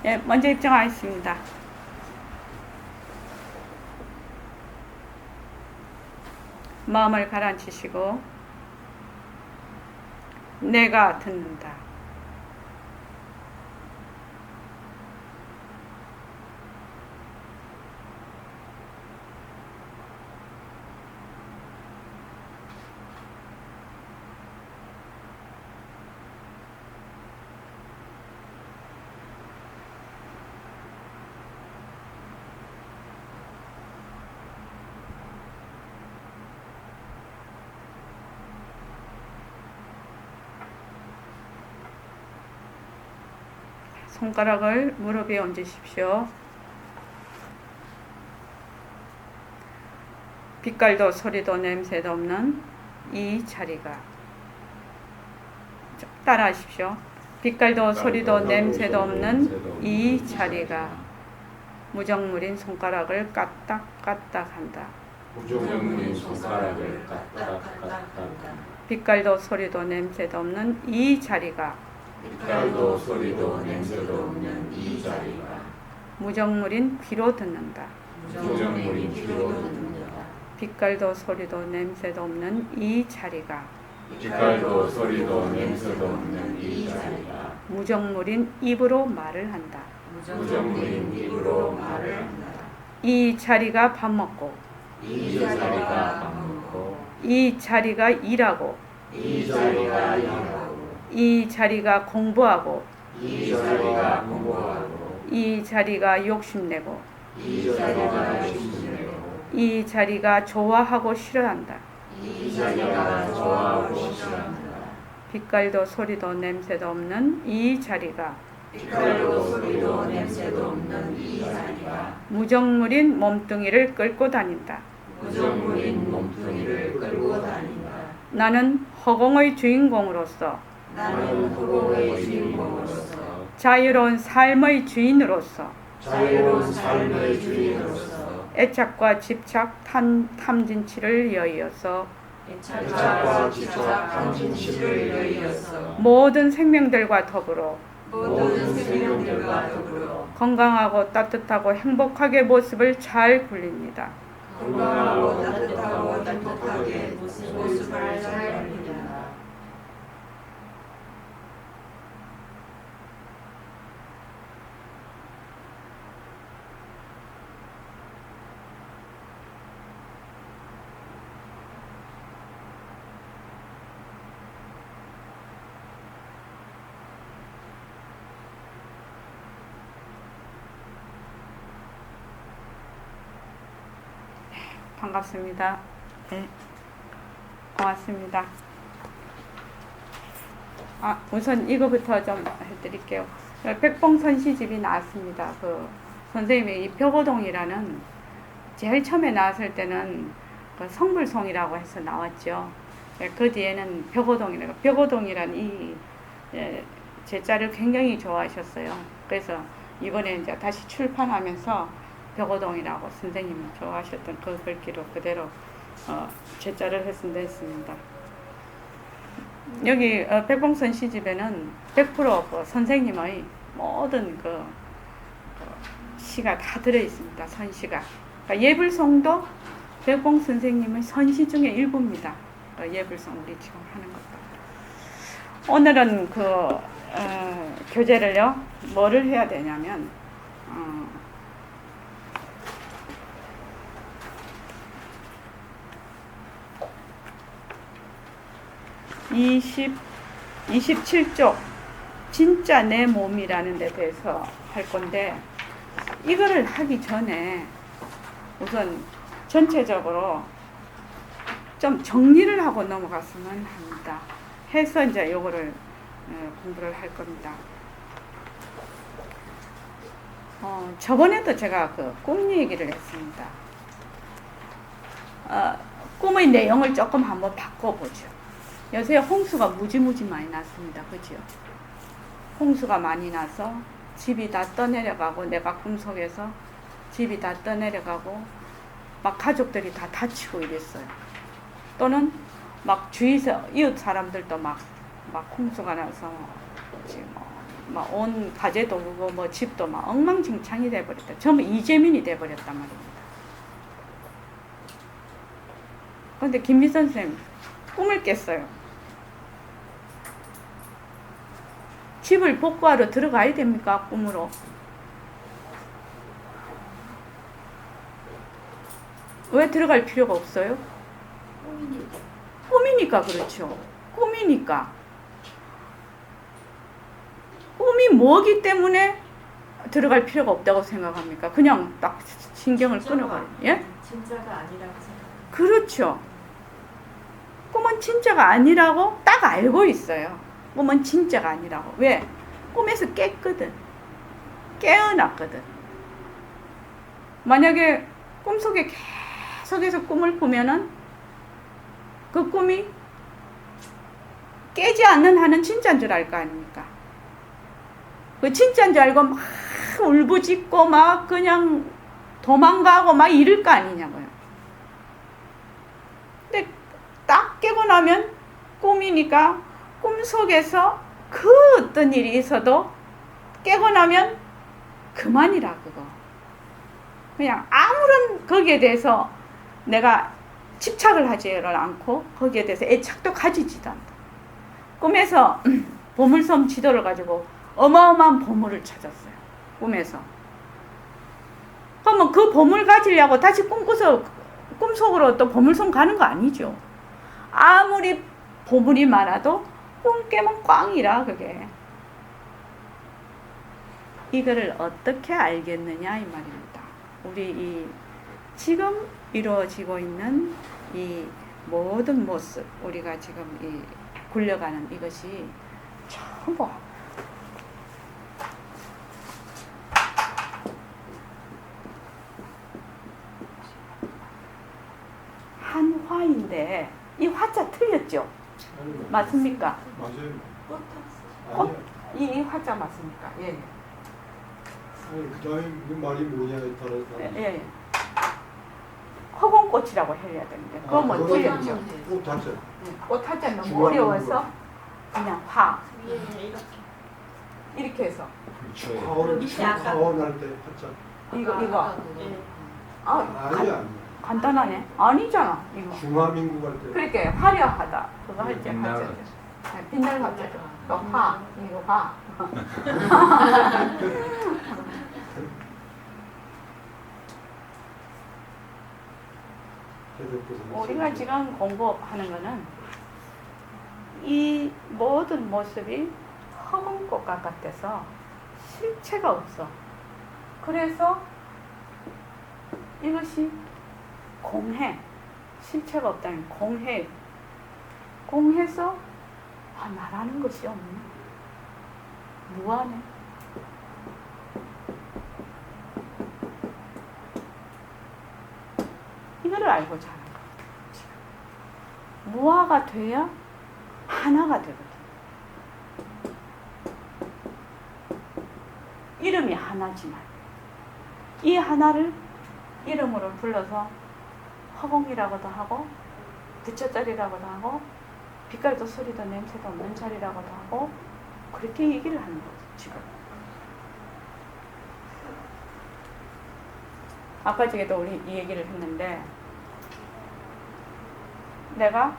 예, 먼저 입장하겠습니다. 마음을 가라앉히시고 내가 듣는다. 손가락을 무릎에 얹으십시오. 빛깔도 소리도 냄새도 없는 이 자리가, 따라하십시오. 빛깔도 소리도 냄새도 없는 이 자리가 무정물인 손가락을 까딱까딱 한다. 무정물인 손가락을 까딱까딱 한다. 빛깔도 소리도 냄새도 없는 이 자리가 빛깔도 소리도 냄새도 없는 이 자리가 무정물인 귀로 듣는다. 무정물인 귀로 듣는다. 빛깔도 소리도 냄새도 없는 이 자리가 빛깔도 소리도 냄새도 없는 이 자리가 무정물인 입으로 말을 한다. 무정물인 입으로 말을 한다. 이 자리가 밥 먹고 이 자리가 밥 먹고 이 자리가 일하고 이 자리가 일하고 이 자리가 공부하고 이 자리가 공부하고 이 자리가 욕심내고 이 자리가 욕심내고 이 자리가 좋아하고 싫어한다. 이 자리가 좋아하고 싫어한다. 빛깔도 소리도 냄새도 없는 이 자리가 빛깔도 소리도 냄새도 없는 이 자리가 무정물인 몸뚱이를 끌고 다닌다. 무정물인 몸뚱이를 끌고 다닌다. 나는 허공의 주인공으로서 나는 허공의 주인공으로서 자유로운 삶의 주인으로서 자유로운 삶의 주인으로서 애착과 집착, 탐진치를 여의어서 애착과 집착, 탐진치를 여의어서 모든 생명들과 더불어 모든 생명들과 더불어 건강하고 따뜻하고 행복하게 모습을 잘 굴립니다. 건강하고 따뜻하게 모습을 잘 굴립니다. 반갑습니다. 네, 고맙습니다. 우선 이거부터 좀 해드릴게요. 백봉선시집이 나왔습니다. 그 선생님이 이 벽오동이라는 제일 처음에 나왔을 때는 그 성불송이라고 해서 나왔죠. 그 뒤에는 벽오동이라고, 벽오동이란 이 제자를 굉장히 좋아하셨어요. 그래서 이번에 이제 다시 출판하면서 벽오동이라고 선생님이 좋아하셨던 그 글귀로 그대로 제자를 했습니다. 여기 백봉선 시집에는 100% 선생님의 모든 시가 다 들어있습니다. 선시가. 그러니까 예불송도 백봉 선생님의 선시 중에 일부입니다. 예불송 우리 지금 하는 것도. 오늘은 교재를요, 뭐를 해야 되냐면, 27쪽 진짜 내 몸이라는 데 대해서 할 건데, 이거를 하기 전에 우선 전체적으로 좀 정리를 하고 넘어갔으면 합니다. 해서 이제 요거를 공부를 할 겁니다. 저번에도 제가 꿈 얘기를 했습니다. 꿈의 내용을 조금 한번 바꿔보죠. 요새 홍수가 무지무지 많이 났습니다. 그죠? 홍수가 많이 나서 집이 다 떠내려가고, 내가 꿈속에서 집이 다 떠내려가고, 막 가족들이 다 다치고 이랬어요. 또는 막 주위에서 이웃 사람들도 막 홍수가 나서 지금 막 온 가재도 그거 뭐 집도 막 엉망진창이 돼버렸다. 전부 이재민이 돼버렸단 말입니다. 근데 김미선 선생님 꿈을 깼어요. 집을 복구하러 들어가야 됩니까? 꿈으로. 왜 들어갈 필요가 없어요? 꿈이니까 그렇죠. 꿈이니까. 꿈이 뭐기 때문에 들어갈 필요가 없다고 생각합니까? 그냥 딱 신경을 끊어버려요. 예? 진짜가 아니라고 생각합니다. 그렇죠. 꿈은 진짜가 아니라고 딱 알고 있어요. 꿈은 진짜가 아니라고. 왜? 꿈에서 깼거든. 깨어났거든. 만약에 꿈속에 계속해서 꿈을 꾸면은 그 꿈이 깨지 않는 한은 진짜인 줄 알 거 아닙니까? 그 진짜인 줄 알고 막 울부짖고 막 그냥 도망가고 막 이럴 거 아니냐고요. 근데 딱 깨고 나면 꿈이니까 꿈속에서 그 어떤 일이 있어도 깨고 나면 그만이라 그거. 그냥 아무런 거기에 대해서 내가 집착을 하지를 않고 거기에 대해서 애착도 가지지도 않다. 꿈에서 보물섬 지도를 가지고 어마어마한 보물을 찾았어요. 꿈에서. 그러면 그 보물 가지려고 다시 꿈꿔서 꿈속으로 또 보물섬 가는 거 아니죠. 아무리 보물이 많아도 꿈 깨면 꽝이라 그게. 이거를 어떻게 알겠느냐 이 말입니다. 우리 이 지금 이루어지고 있는 이 모든 모습, 우리가 지금 이 굴려가는 이것이 전부 한 화인데 이 화자 틀렸죠? 맞습니까? 맞아요. 꽃? 아니야. 이 화자 맞습니까? 예. 아니, 그 다음에 그 말이 뭐냐에 따라서. 예. 허공꽃이라고 해야 되는데 그거 뭐 그거 틀렸죠? 꼭 다쳐. 꽃 화자 너무 중앙으로 어려워서 그냥 화 위에 이렇게. 이렇게 해서 그렇죠. 가오를 밑에 아까 가오날 때 하자. 이거 예. 아니야. 간단하네. 아니잖아 이거. 중화민국 할 때. 그렇게 화려하다 그거 할 때 빛나는 화자죠. 네, 빛날 화자죠. 또 화 이거 화. 우리가 지금 공부하는 거는 이 모든 모습이 허공꽃 같아서 실체가 없어. 그래서 이것이 공해. 실체가 없다면 공해. 공해서 나라는 것이 없네. 무하네. 이거를 알고자 하는 거예요. 무화가 돼야 하나가 되거든. 이름이 하나지만 이 하나를 이름으로 불러서 허공이라고도 하고 부처자리라고도 하고 빛깔도 소리도 냄새도 없는 자리라고도 하고 그렇게 얘기를 하는 거죠. 지금 아까 저기도 우리 이 얘기를 했는데 내가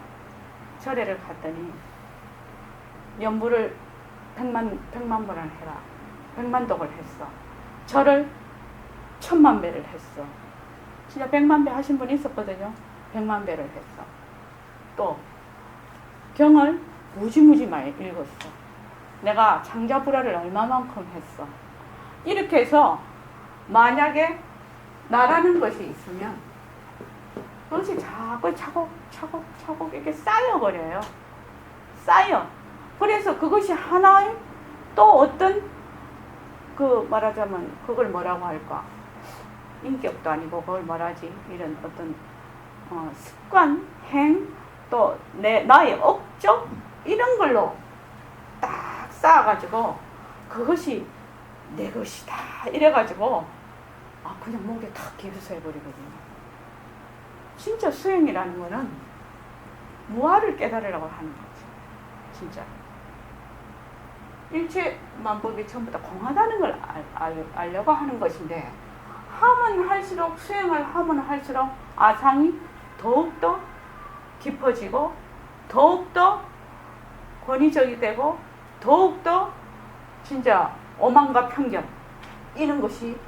절에를 갔더니 연부를 100만 번을 해라. 100만 독을 했어. 절을 1000만 배를 했어. 진짜 100만 배 하신 분이 있었거든요. 100만 배를 했어. 또 경을 무지무지 많이 읽었어. 내가 장자불화를 얼마만큼 했어. 이렇게 해서 만약에 나라는 것이 있으면 그것이 자꾸 차곡차곡 이렇게 쌓여버려요. 쌓여. 그래서 그것이 하나의 또 어떤 그 말하자면 그걸 뭐라고 할까? 인격도 아니고 그걸 말하지? 이런 어떤 습관, 행, 또 나의 업적 이런 걸로 딱 쌓아가지고 그것이 내 것이다 이래가지고 그냥 목에 탁 기부서해버리거든요. 진짜 수행이라는 거는 무아를 깨달으라고 하는 거죠. 진짜. 일체만법이 전부 다 공하다는 걸 알려고 하는 것인데 하면 할수록 수행을 하면 할수록 아상이 더욱더 깊어지고 더욱더 권위적이 되고 더욱더 진짜 오만과 편견 이런 것이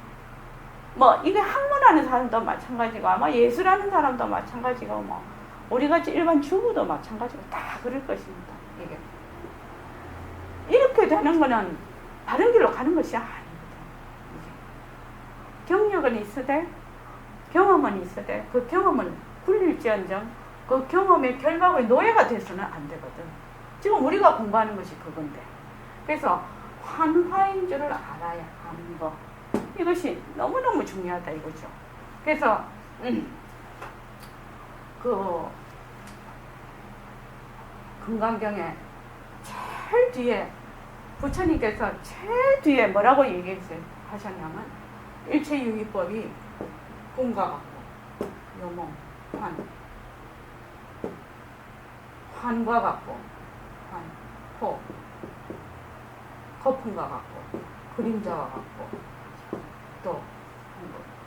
뭐 이게 학문하는 사람도 마찬가지고 아마 예술하는 사람도 마찬가지고 뭐 우리같이 일반 주부도 마찬가지고 다 그럴 것입니다. 이게 이렇게 되는 거는 바른 길로 가는 것이 아닙니다. 경력은 있으되 경험은 있으되 그 경험은 굴릴지언정 그 경험의 결과의 노예가 돼서는 안 되거든. 지금 우리가 공부하는 것이 그건데 그래서 환화인 줄을 알아야 하는 거 이것이 너무너무 중요하다 이거죠. 그래서 그 금강경에 제일 뒤에 부처님께서 제일 뒤에 뭐라고 하셨냐면 일체유의법이 꿈과 같고 요몽, 환과 같고 호, 거품과 같고 그림자와 같고 또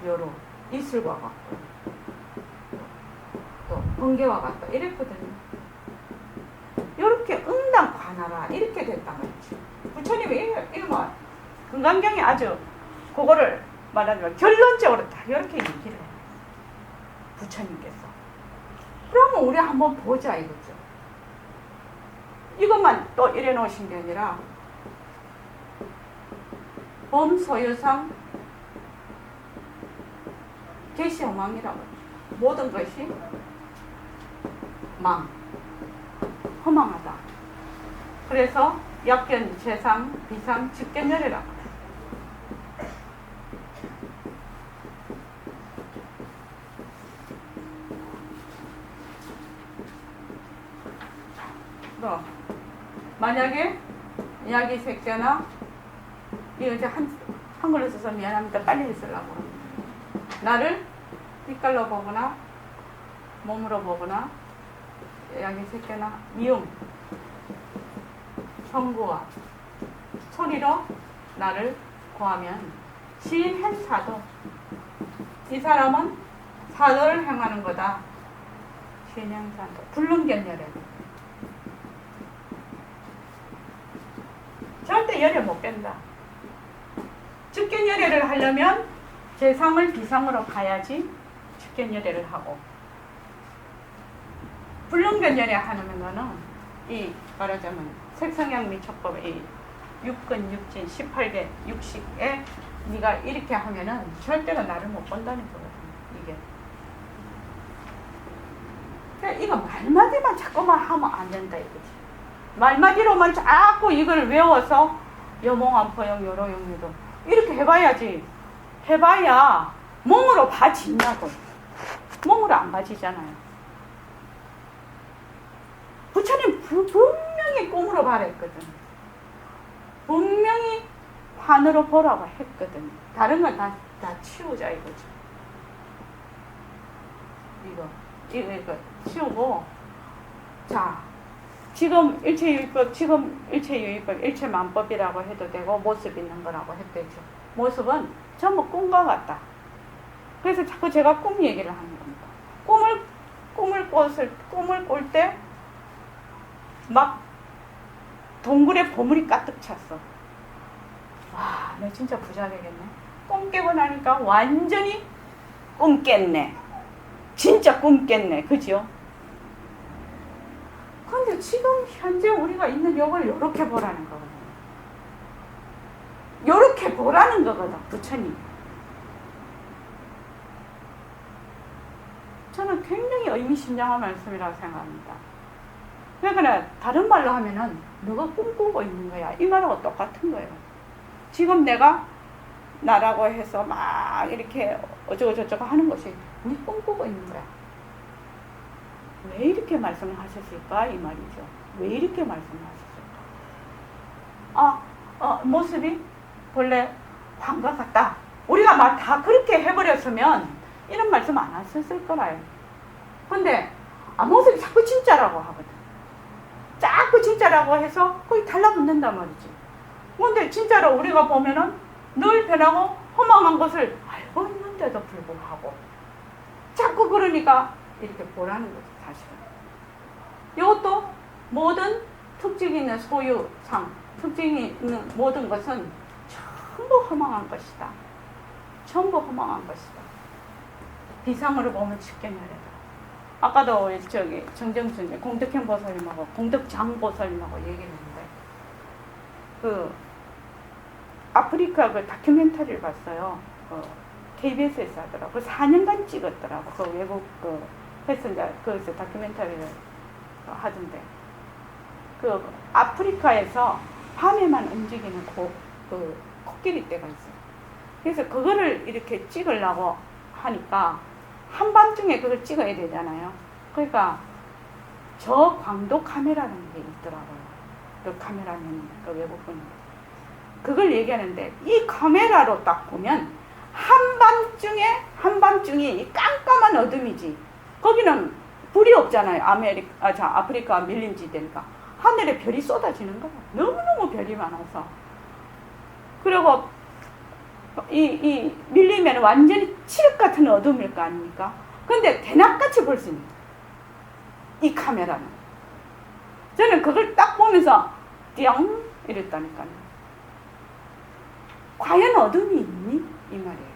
여러 이슬과 같고 또 번개와 같다 이랬거든요. 이렇게 응당관하라 이렇게 됐단 말이죠. 부처님이 이거 금강경이 아주 그거를 말하자면 결론적으로 다 이렇게 얘기를 해요. 부처님께서. 그러면 우리 한번 보자 이거죠. 이것만 또 이래 놓으신 게 아니라 범소유상 계시허망이라고 모든 것이 허망하다. 그래서 약견, 재상, 비상, 직견열이라고 그래요. 만약에 이야기 색자나 이거 이제 한글로 써서 미안합니다. 빨리 쓰려고 나를 빛깔로 보거나 몸으로 보거나 이야기 색자나 미움 성구와 소리로 나를 고하면 시인한 사도 이 사람은 사도를 행하는 거다. 시인한 사도 불능견열에 절대 열애 못 뺀다. 직견열애를 하려면 재상을 비상으로 가야지 직견열애를 하고 불능견열애 하는 거는 이 말하자면 색성향 미촉법 이 6근 6진 18개 60에 네가 이렇게 하면은 절대로 나를 못 본다는 거거든. 이게 그러니까 이거 말마디만 자꾸만 하면 안 된다 이거지. 말마디로만 자꾸 이걸 외워서 여몽안포영 여로영유도 이렇게 해봐야지. 해봐야 몸으로 봐지냐고. 몸으로 안 봐지잖아요. 부처님 분명히 꿈으로 바랬거든. 분명히 환으로 보라고 했거든. 다른 건 다 치우자 이거죠. 이거 치우고 자 지금 일체유의법, 일체만법이라고 해도 되고 모습 있는 거라고 해도 되죠. 모습은 전부 꿈과 같다. 그래서 자꾸 제가 꿈 얘기를 하는 겁니다. 꿈을 꿀 때 막 동굴에 보물이 가득 찼어. 와, 내 진짜 부자 되겠네. 꿈 깨고 나니까 완전히 꿈 깼네. 진짜 꿈 깼네. 그죠? 근데 지금 현재 우리가 있는 요걸 요렇게 보라는 거거든. 요렇게 보라는 거거든, 부처님. 저는 굉장히 의미심장한 말씀이라고 생각합니다. 그러니까 다른 말로 하면은 너가 꿈꾸고 있는 거야. 이 말하고 똑같은 거예요. 지금 내가 나라고 해서 막 이렇게 어쩌고저쩌고 하는 것이 우리 꿈꾸고 있는 거야. 왜 이렇게 말씀을 하셨을까? 이 말이죠. 왜 이렇게 말씀을 하셨을까? 모습이 본래 환과 같다. 우리가 막 다 그렇게 해버렸으면 이런 말씀 안 하셨을 거라요. 근데 모습이 자꾸 진짜라고 하거든. 자꾸 진짜라고 해서 거의 달라붙는단 말이지. 근데 진짜로 우리가 보면은 늘 변하고 허망한 것을 알고 있는데도 불구하고 자꾸 그러니까 이렇게 보라는 거죠, 사실은. 이것도 모든 특징이 있는 소유상, 특징이 있는 모든 것은 전부 허망한 것이다. 전부 허망한 것이다. 비상으로 보면 십계명이다. 아까도 저기 정정순 공덕현 보살님하고 공덕장 보살님하고 얘기했는데 그 아프리카 그 다큐멘터리를 봤어요. KBS에서 하더라고. 그 4년간 찍었더라고. 그 외국 그 해서 이제 거기서 다큐멘터리를 하던데 그 아프리카에서 밤에만 움직이는 그 코끼리 떼가 있어요. 그래서 그거를 이렇게 찍으려고 하니까 한밤중에 그걸 찍어야 되잖아요. 그러니까 저광도 카메라라는 게 있더라고요. 그 카메라는 그 외국분이 그걸 얘기하는데 이 카메라로 딱 보면 한밤중에 이 깜깜한 어둠이지. 거기는 불이 없잖아요. 아프리카 밀림지대니까 하늘에 별이 쏟아지는 거야. 너무너무 별이 많아서. 그리고 이 밀리면 완전히 칠흑 같은 어둠일 거 아닙니까? 근데 대낮같이 볼 수 있는 이 카메라는. 저는 그걸 딱 보면서 띵 이랬다니까요. 과연 어둠이 있니? 이 말이에요.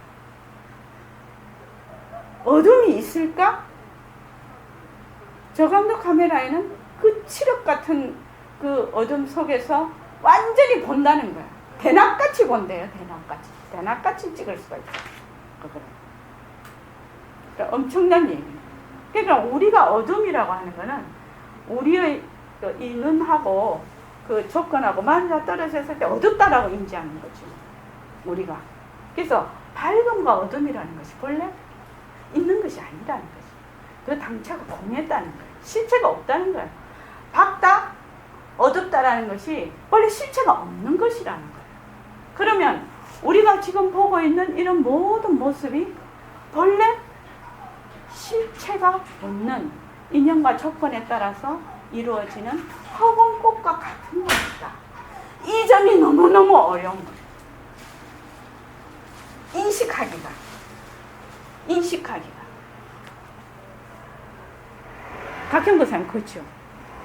어둠이 있을까? 저광도 카메라에는 그 칠흑 같은 그 어둠 속에서 완전히 본다는 거야. 대낮같이 본대요. 대낮같이 찍을 수가 있어. 그러니까 엄청난 얘기예요. 그러니까 우리가 어둠이라고 하는 거는 우리의 이 눈하고 그 조건하고 맞아 떨어져 있을 때 어둡다라고 인지하는 거지. 우리가. 그래서 밝음과 어둠이라는 것이 본래 있는 것이 아니라는 거지. 그 당차가 공했다는 거예요. 실체가 없다는 거예요. 밝다, 어둡다라는 것이 원래 실체가 없는 것이라는 거예요. 그러면 우리가 지금 보고 있는 이런 모든 모습이 본래 실체가 없는 인연과 조건에 따라서 이루어지는 허공꽃과 같은 것이다. 이 점이 너무너무 어려운 거예요. 인식하기가. 각형도사님 그렇죠.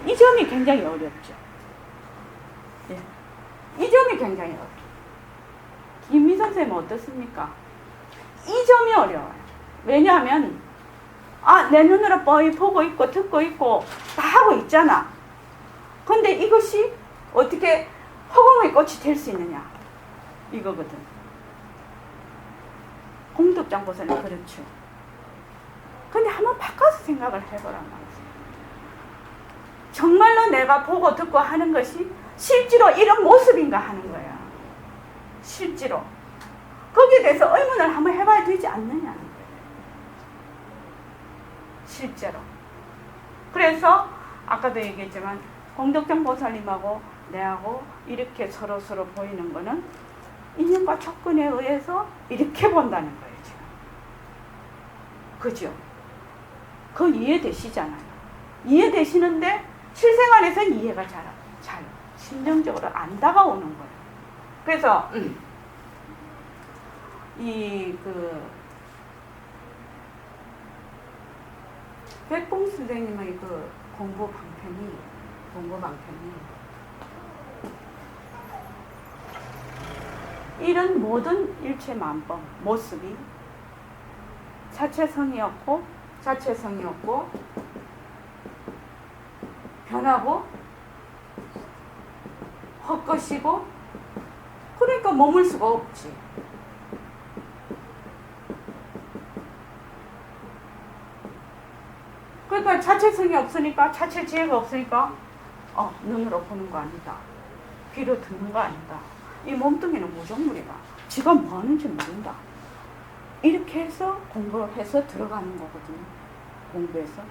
이 점이 굉장히 어렵죠. 예. 이 점이 굉장히 어렵죠. 김미 선생님은 어떻습니까? 이 점이 어려워요. 왜냐하면 내 눈으로 뻔히 보고 있고 듣고 있고 다 하고 있잖아. 근데 이것이 어떻게 허공의 꽃이 될 수 있느냐 이거거든. 공덕장 보살은 그렇죠. 근데 한번 바꿔서 생각을 해보란 말이지. 정말로 내가 보고 듣고 하는 것이 실제로 이런 모습인가 하는 거야. 실제로. 거기에 대해서 의문을 한번 해봐야 되지 않느냐는 거예요. 실제로. 그래서 아까도 얘기했지만 공덕장 보살님하고 내하고 이렇게 서로 보이는 거는 인연과 조건에 의해서 이렇게 본다는 거예요. 지금. 그죠? 그거 이해되시잖아요. 이해되시는데 실생활에서는 이해가 잘 심정적으로 안 다가오는 거예요. 그래서 백봉 선생님의 그 공부 방편이 이런 모든 일체 만법 모습이 자체성이었고 변하고 헛것이고 그러니까 머물 수가 없지. 그러니까 자체성이 없으니까 자체 지혜가 없으니까 눈으로 보는 거 아니다. 귀로 듣는 거 아니다. 이 몸뚱이는 무정물이다. 지가 뭐 하는지 모른다. 이렇게 해서 공부해서 들어가는 거거든요. 공부해서.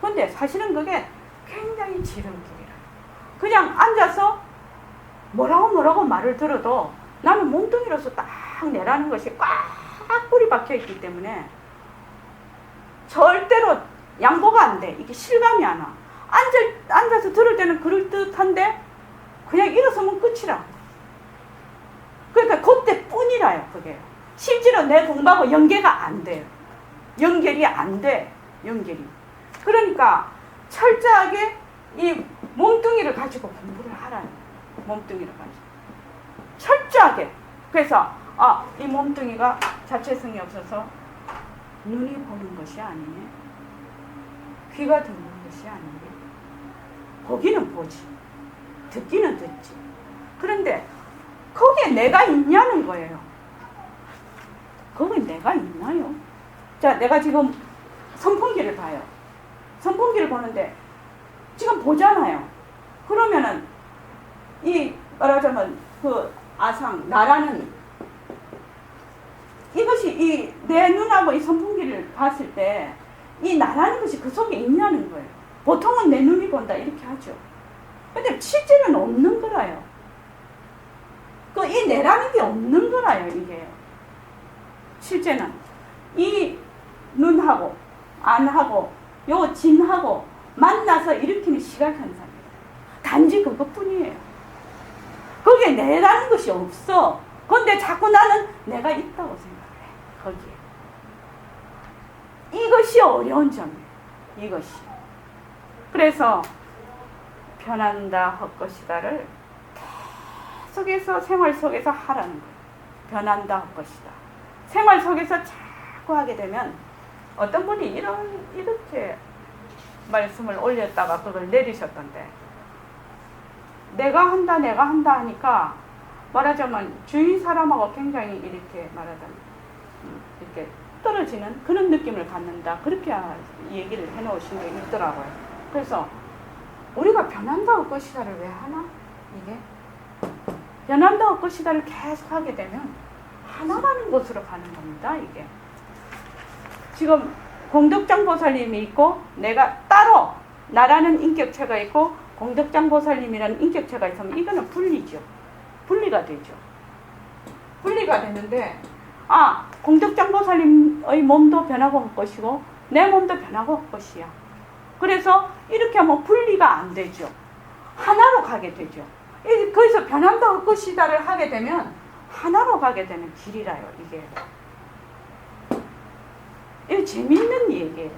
근데 사실은 그게 굉장히 지름길이라. 그냥 앉아서 뭐라고 말을 들어도 나는 몸뚱이로서 딱 내라는 것이 꽉 뿌리 박혀 있기 때문에 절대로 양보가 안 돼. 이게 실감이 안 와. 앉아서 들을 때는 그럴듯한데 그냥 일어서면 끝이라. 실지라요, 그게. 실제로 내 공부하고 연계가 안 돼요. 연결이 안 돼, 연결이. 그러니까 철저하게 이 몸뚱이를 가지고 공부를 하라는 거예요. 몸뚱이를 가지고. 철저하게. 그래서 이 몸뚱이가 자체성이 없어서 눈이 보는 것이 아니네. 귀가 듣는 것이 아니네. 보기는 보지. 듣기는 듣지. 그런데 거기에 내가 있냐는 거예요. 거기에 내가 있나요? 자, 내가 지금 선풍기를 봐요. 선풍기를 보는데 지금 보잖아요. 그러면은 이 말하자면 그 아상, 나라는 이것이 이 내 눈하고 이 선풍기를 봤을 때 이 나라는 것이 그 속에 있냐는 거예요. 보통은 내 눈이 본다 이렇게 하죠. 근데 실제는 없는 거라요. 그 이 내라는 게 없는 거라요, 이게. 실제는 이 눈하고 안하고 요 진하고 만나서 일으키는 시각현상이에요. 단지 그것뿐이에요. 거기에 내라는 것이 없어. 그런데 자꾸 나는 내가 있다고 생각해. 거기에. 이것이 어려운 점이에요. 이것이. 그래서 변한다 헛것이다를 계속해서 생활 속에서 하라는 거예요. 변한다 헛것이다. 생활 속에서 자꾸 하게 되면 어떤 분이 이렇게 말씀을 올렸다가 그걸 내리셨던데, 내가 한다 하니까 말하자면 주위 사람하고 굉장히 이렇게 말하자면 이렇게 떨어지는 그런 느낌을 갖는다. 그렇게 얘기를 해놓으신 게 있더라고요. 그래서 우리가 변한다 헛것이다를 왜 하나? 이게 변한다 헛것이다를 계속 하게 되면 하나라는 곳으로 가는 겁니다. 이게 지금 공덕장 보살님이 있고 내가 따로 나라는 인격체가 있고 공덕장 보살님이라는 인격체가 있으면 이거는 분리죠. 분리가 되죠. 분리가 되는데 공덕장 보살님의 몸도 변하고 할 것이고 내 몸도 변하고 할 것이야. 그래서 이렇게 하면 분리가 안 되죠. 하나로 가게 되죠. 거기서 변한다 할 것이다를 하게 되면 하나로 가게 되는 길이라요, 이게. 이거 재밌는 얘기예요.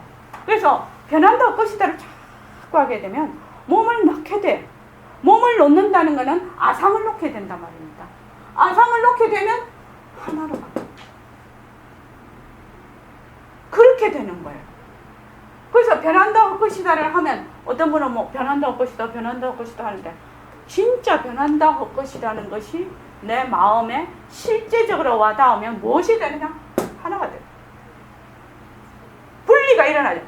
그래서 변한다 할 것이다를 자꾸 하게 되면 몸을 넣게 돼. 몸을 놓는다는 것은 아상을 놓게 된단 말입니다. 아상을 놓게 되면 하나로 가게. 그렇게 되는 거예요. 그래서 변한다 할 것이다를 하면 어떤 분은 뭐 변한다 할 것이다, 변한다 할 것이다 하는데 진짜 변한다 할 것이라는 것이 내 마음에 실제적으로 와닿으면 무엇이 되느냐? 하나가 돼요. 분리가 일어나죠.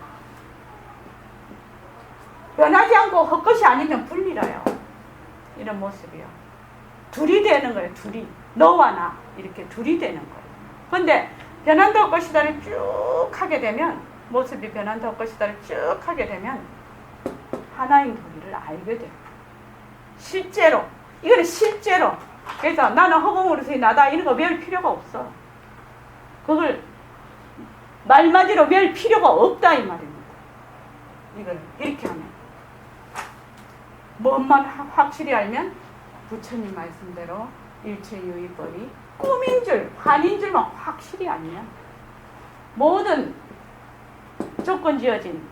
변하지 않고 헛것이 아니면 분리라요. 이런 모습이요. 둘이 되는 거예요. 둘이. 너와 나 이렇게 둘이 되는 거예요. 그런데 변한다 할 것이다를 쭉 하게 되면 모습이 변한다 할 것이다를 쭉 하게 되면 하나인 도리를 알게 돼요. 실제로. 이거는 실제로. 그래서 나는 허공으로서의 나다 이런 거 외울 필요가 없어. 그걸 말맞이로 외울 필요가 없다 이 말입니다. 이걸 이렇게 하면 뭔만 확실히 알면 부처님 말씀대로 일체유의법이 꿈인 줄 환인 줄만 확실히 알면 모든 조건 지어진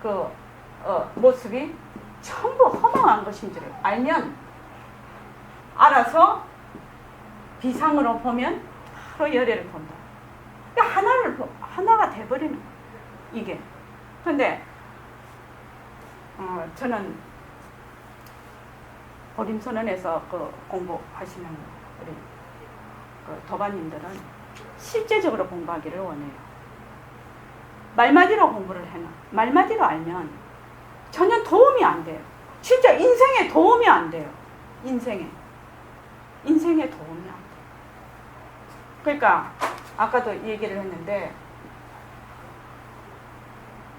그 모습이 전부 허망한 것인 줄을 알면 알아서 비상으로 보면 바로 열애를 본다. 그러니까 하나가 돼버리는 거예요. 이게. 근데 저는 보림선언에서 그 공부하시는 우리 그 도반님들은 실제적으로 공부하기를 원해요. 말맞이로 공부를 해놔. 말맞이로 알면 전혀 도움이 안 돼요. 진짜 인생에 도움이 안 돼요. 인생에 도움이 안 돼요. 그러니까 아까도 얘기를 했는데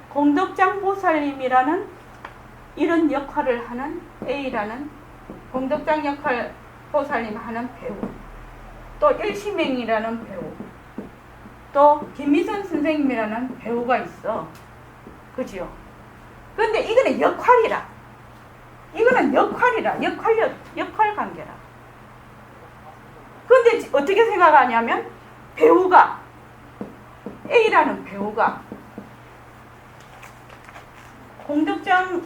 공덕장 보살님이라는 이런 역할을 하는 A라는 공덕장 역할 보살님 하는 배우, 또 일심행이라는 배우, 또 김미선 선생님이라는 배우가 있어. 그지요? 근데 이거는 역할이라. 이거는 역할이라. 역할 관계라. 근데 어떻게 생각하냐면 배우가 A라는 배우가 공덕장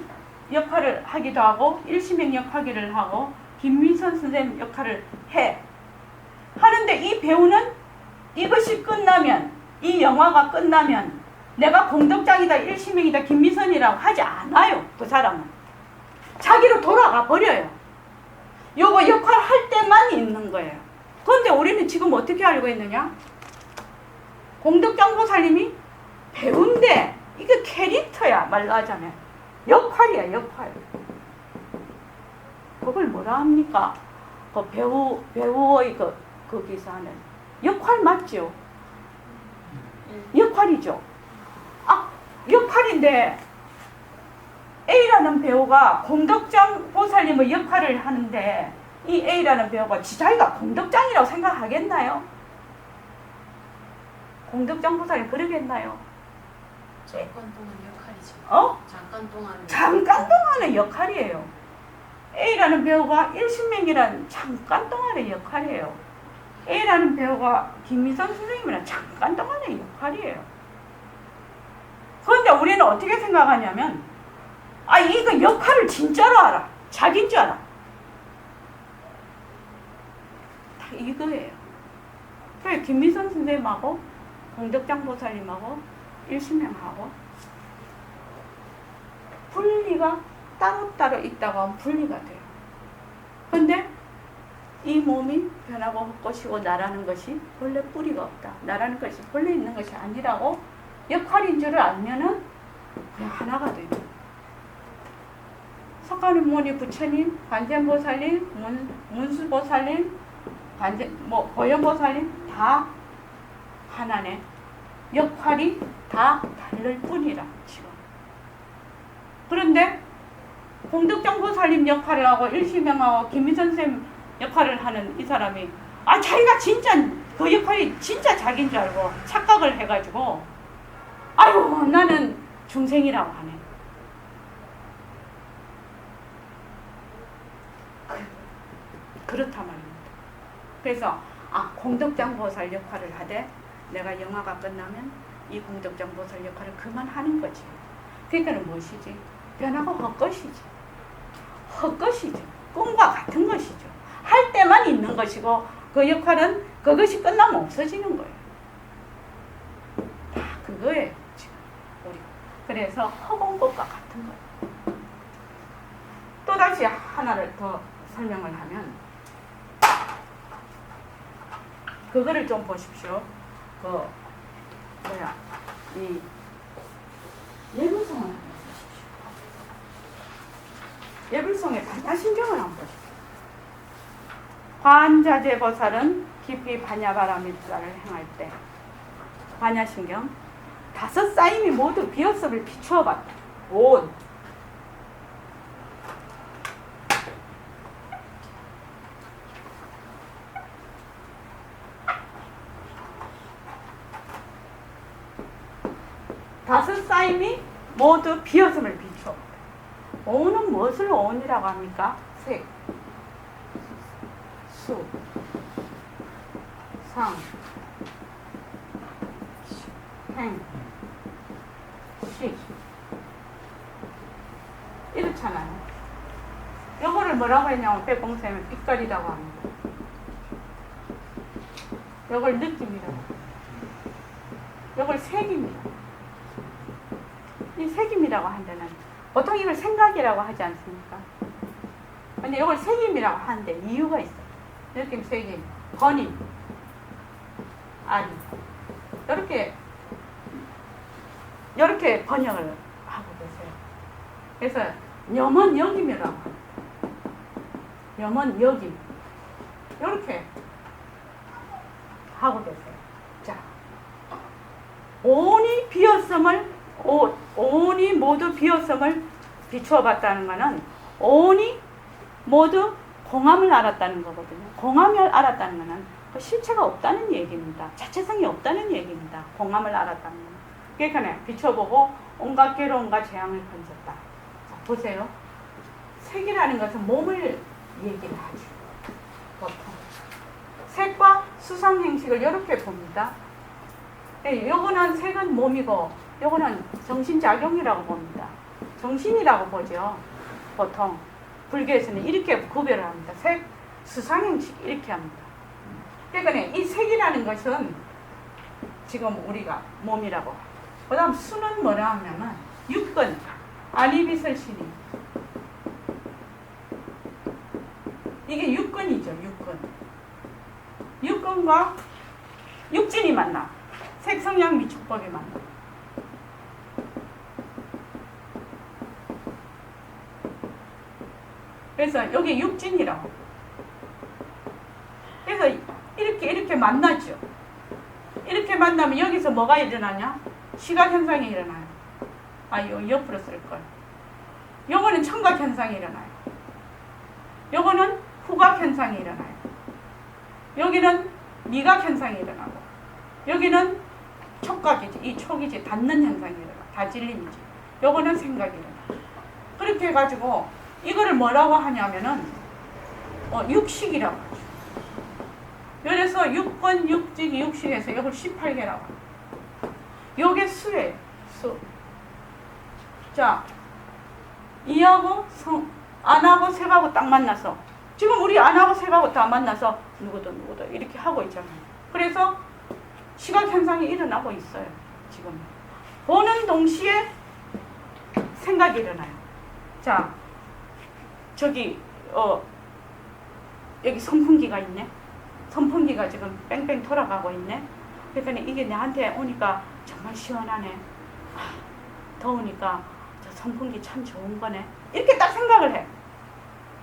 역할을 하기도 하고 일시명 역할을 하고 김미선 선생님 역할을 해. 하는데 이 배우는 이것이 끝나면 이 영화가 끝나면 내가 공덕장이다 일시명이다 김미선이라고 하지 않아요. 그 사람은 자기로 돌아가 버려요. 요거 역할 할 때만 있는 거예요. 그런데 우리는 지금 어떻게 알고 있느냐? 공덕장 보살님이 배우인데 이게 캐릭터야. 말로 하자면 역할이야. 역할. 그걸 뭐라 합니까? 그 배우의 거기서 하는 역할 맞죠? 역할이죠. 아, 역할인데 A라는 배우가 공덕장 보살님의 역할을 하는데 이 A라는 배우가 자기가 공덕장이라고 생각하겠나요? 공덕장 보살님 그러겠나요? 잠깐 동안 역할이죠. 어? 잠깐 동안 동안의 역할이에요. A라는 배우가 일신명이란 잠깐 동안의 역할이에요. A라는 배우가 김미선 선생님이란 잠깐 동안의 역할이에요. 그런데 우리는 어떻게 생각하냐면 아 이거 역할을 진짜로 알아. 자기인 줄 알아. 다 이거예요. 그래 김미선 선생님하고 공덕장 보살님하고 일신명하고 분리가 따로따로 있다고 하면 분리가 돼요. 근데 이 몸이 변하고 헛것이고 나라는 것이 본래 뿌리가 없다. 나라는 것이 본래 있는 것이 아니라고 역할인 줄을 알면은 그냥 하나가 돼요. 석가모니 부처님, 관세음보살님, 문수보살님, 고현보살님 다 하나네. 역할이 다 다를 뿐이라 지금. 그런데 공덕장 보살님 역할을 하고 일시명하고 김미선 선생님 역할을 하는 이 사람이 아 자기가 진짜 그 역할이 진짜 자기인 줄 알고 착각을 해가지고 아이고 나는 중생이라고 하네. 그렇단 말입니다. 그래서 아 공덕장 보살 역할을 하되 내가 영화가 끝나면 이 공덕장 보살 역할을 그만하는 거지. 그러니까는 무엇이지? 변하고 헛것이지. 헛것이죠. 꿈과 같은 것이죠. 할 때만 있는 것이고 그 역할은 그것이 끝나면 없어지는 거예요. 다 그거예요. 지금 우리. 그래서 허공 것과 같은 거예요. 또다시 하나를 더 설명을 하면 그거를 좀 보십시오. 이 예불성을 한번 보십시오. 예불성의 반야신경을 한번 보십시오. 관자재보살은 깊이 반야바라밀자를 행할 때 반야신경 5 쌓임이 모두 비었음을 비추어봤다. 온 다섯 쌓임이 모두 비었음을 비추어. 오는 무엇을 오온이라고 합니까? 색, 수, 상, 행, 식. 이렇잖아요. 요거를 뭐라고 했냐면 백봉쌤은 빛깔이라고 합니다. 요걸 느낌이라고. 요걸 색입니다. 이 색임이라고 한다는 보통 이걸 생각이라고 하지 않습니까? 근데 이걸 색임이라고 하는데 이유가 있어요. 느낌, 색임, 번임, 아리 이렇게 번역을 하고 계세요. 그래서 염원 역임이라고 합니다. 염원 역임 이렇게 하고 계세요. 자, 온이 비었음을 온이 모두 비었음을 비추어 봤다는 것은 온이 모두 공함을 알았다는 거거든요. 공함을 알았다는 것은 그 실체가 없다는 얘기입니다. 자체성이 없다는 얘기입니다. 공함을 알았다는 것은. 그러니까 비춰보고 온갖 괴로움과 재앙을 건졌다. 자, 보세요. 색이라는 것은 몸을 얘기를 하죠. 보통. 색과 수상 행식을 이렇게 봅니다. 예, 요거는 색은 몸이고 요거는 정신작용이라고 봅니다. 정신이라고 보죠. 보통 불교에서는 이렇게 구별을 합니다. 색, 수상 행식 이렇게 합니다. 그러니까 이 색이라는 것은 지금 우리가 몸이라고. 그 다음 수는 뭐라 하냐면 육근, 아니비설신이. 이게 육근이죠. 육근. 육근과 육진이 만나. 색성향 미축법이 만나. 그래서 여기 육진이라고. 그래서 이렇게 만나죠. 이렇게 만나면 여기서 뭐가 일어나냐? 시각 현상이 일어나요. 아, 이거 옆으로 쓸걸. 요거는 청각 현상이 일어나요. 요거는 후각 현상이 일어나요. 여기는 미각 현상이 일어나고, 여기는 촉각이지, 이 촉이지, 닿는 현상이 일어나. 다질림이지. 요거는 생각이 일어나. 그렇게 해가지고 이거를 뭐라고 하냐면은 육식이라고 하죠. 그래서 육권, 육직, 육식에서 이걸 18개라고. 요게 수예요. 수. 자, 이하고 안하고 색하고 딱 만나서 지금 우리 안하고 색하고 다 만나서 누구도 이렇게 하고 있잖아요. 그래서 시각 현상이 일어나고 있어요. 지금 보는 동시에 생각이 일어나요. 자, 저기 여기 선풍기가 있네. 선풍기가 지금 뺑뺑 돌아가고 있네. 그러니까 이게 나한테 오니까 정말 시원하네. 더우니까 저 선풍기 참 좋은 거네. 이렇게 딱 생각을 해.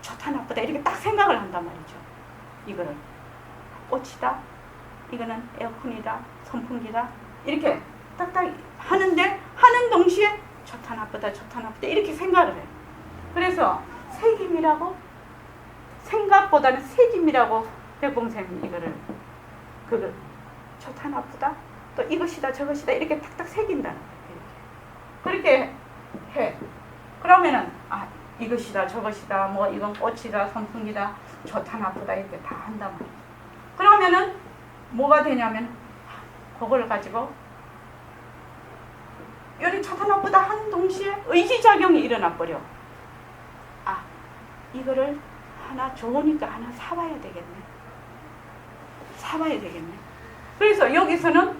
좋다 나쁘다 이렇게 딱 생각을 한단 말이죠. 이거를 꽃이다, 이거는 에어컨이다, 선풍기다 이렇게 딱딱 하는데 하는 동시에 좋다 나쁘다 이렇게 생각을 해. 그래서 색임이라고, 생각보다는 색임이라고 백봉생은 이거를 좋다 나쁘다 또 이것이다 저것이다 이렇게 탁탁 새긴다는 거예요. 그렇게 해. 그러면은 이것이다 저것이다 뭐 이건 꽃이다 선풍기다 좋다 나쁘다 이렇게 다 한단 말이에요. 그러면은 뭐가 되냐면 그걸 가지고 요리 좋다 나쁘다 하는 동시에 의지작용이 일어나 버려. 이거를 하나 좋으니까 하나 사와야 되겠네. 그래서 여기서는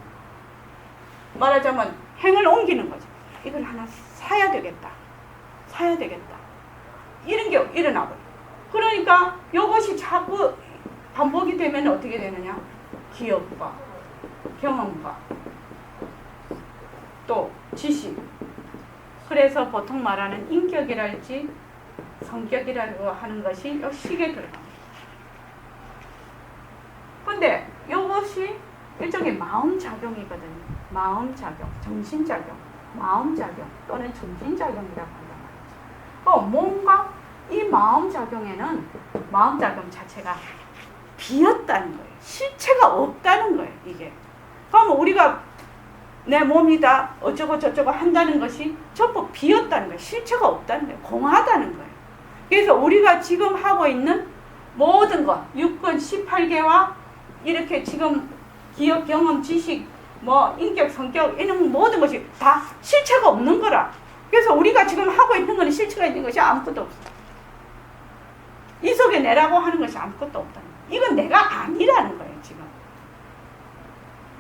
말하자면 행을 옮기는 거죠. 이걸 하나 사야 되겠다. 이런 게 일어나 버려. 그러니까 이것이 자꾸 반복이 되면 어떻게 되느냐? 기억과 경험과 또 지식. 그래서 보통 말하는 인격이랄지 성격이라고 하는 것이 이 식에 들어갑니다. 근데 이것이 일종의 마음작용이거든요. 마음작용, 정신작용, 마음작용 또는 정신작용이라고 한단 말이죠. 뭔가 이 마음작용에는 마음작용 자체가 비었다는 거예요. 실체가 없다는 거예요. 이게. 그러면 우리가 내 몸이다 어쩌고 저쩌고 한다는 것이 전부 비었다는 거예요. 실체가 없다는 거예요. 공하다는 거예요. 그래서 우리가 지금 하고 있는 모든 것, 육권 18개와 이렇게 지금 기억, 경험, 지식, 뭐 인격, 성격 이런 모든 것이 다 실체가 없는 거라. 그래서 우리가 지금 하고 있는 것은 실체가 있는 것이 아무것도 없어. 이 속에 내라고 하는 것이 아무것도 없다는 거예요. 이건 내가 아니라는 거예요. 지금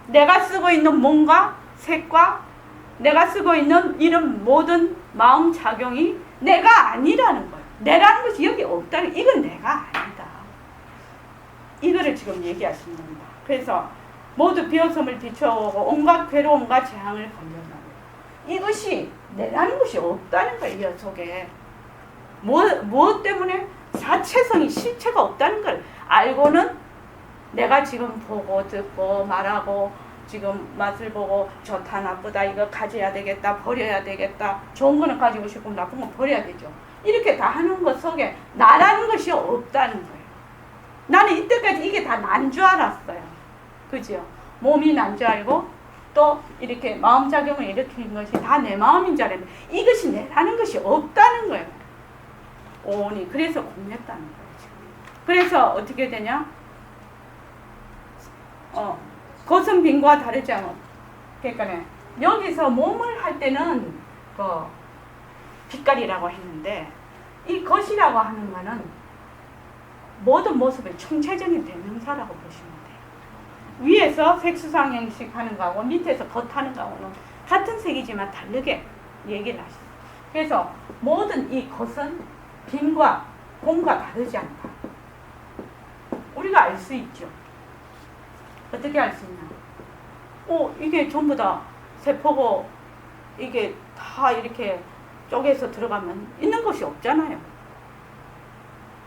내가 쓰고 있는 몸과 색과 내가 쓰고 있는 이런 모든 마음 작용이 내가 아니라는 거예요. 내라는 것이 여기 없다는, 이건 내가 아니다. 이거를 지금 얘기하시는 겁니다. 그래서 모두 비었음을 비춰오고 온갖 괴로움과 재앙을 건져나고 이것이 내라는 것이 없다는 거예요. 이 속에 무엇 때문에 자체성이 실체가 없다는 걸 알고는 내가 지금 보고 듣고 말하고 지금 맛을 보고 좋다 나쁘다 이거 가져야 되겠다 버려야 되겠다 좋은 거는 가지고 싶고 나쁜 건 버려야 되죠. 이렇게 다 하는 것 속에 나라는 것이 없다는 거예요. 나는 이때까지 이게 다 난 줄 알았어요. 그죠? 몸이 난 줄 알고 또 이렇게 마음작용을 일으키는 것이 다 내 마음인 줄 알았는데 이것이 내라는 것이 없다는 거예요. 오니 그래서 공했다는 거예요. 지금. 그래서 어떻게 되냐? 것은 빈과 다르지 않아. 그러니까 여기서 몸을 할 때는 그 빛깔이라고 했는데 이 것이라고 하는 거는 모든 모습의 총체적인 대명사라고 보시면 돼요. 위에서 색수상 형식 하는 거하고 밑에서 겉 하는 거하고는 같은 색이지만 다르게 얘기를 하시죠. 그래서 모든 이 것은 빈과 공과 다르지 않다. 우리가 알 수 있죠. 어떻게 알 수 있나? 이게 전부 다 세포고 이게 다 이렇게 쪼개서 들어가면 있는 것이 없잖아요.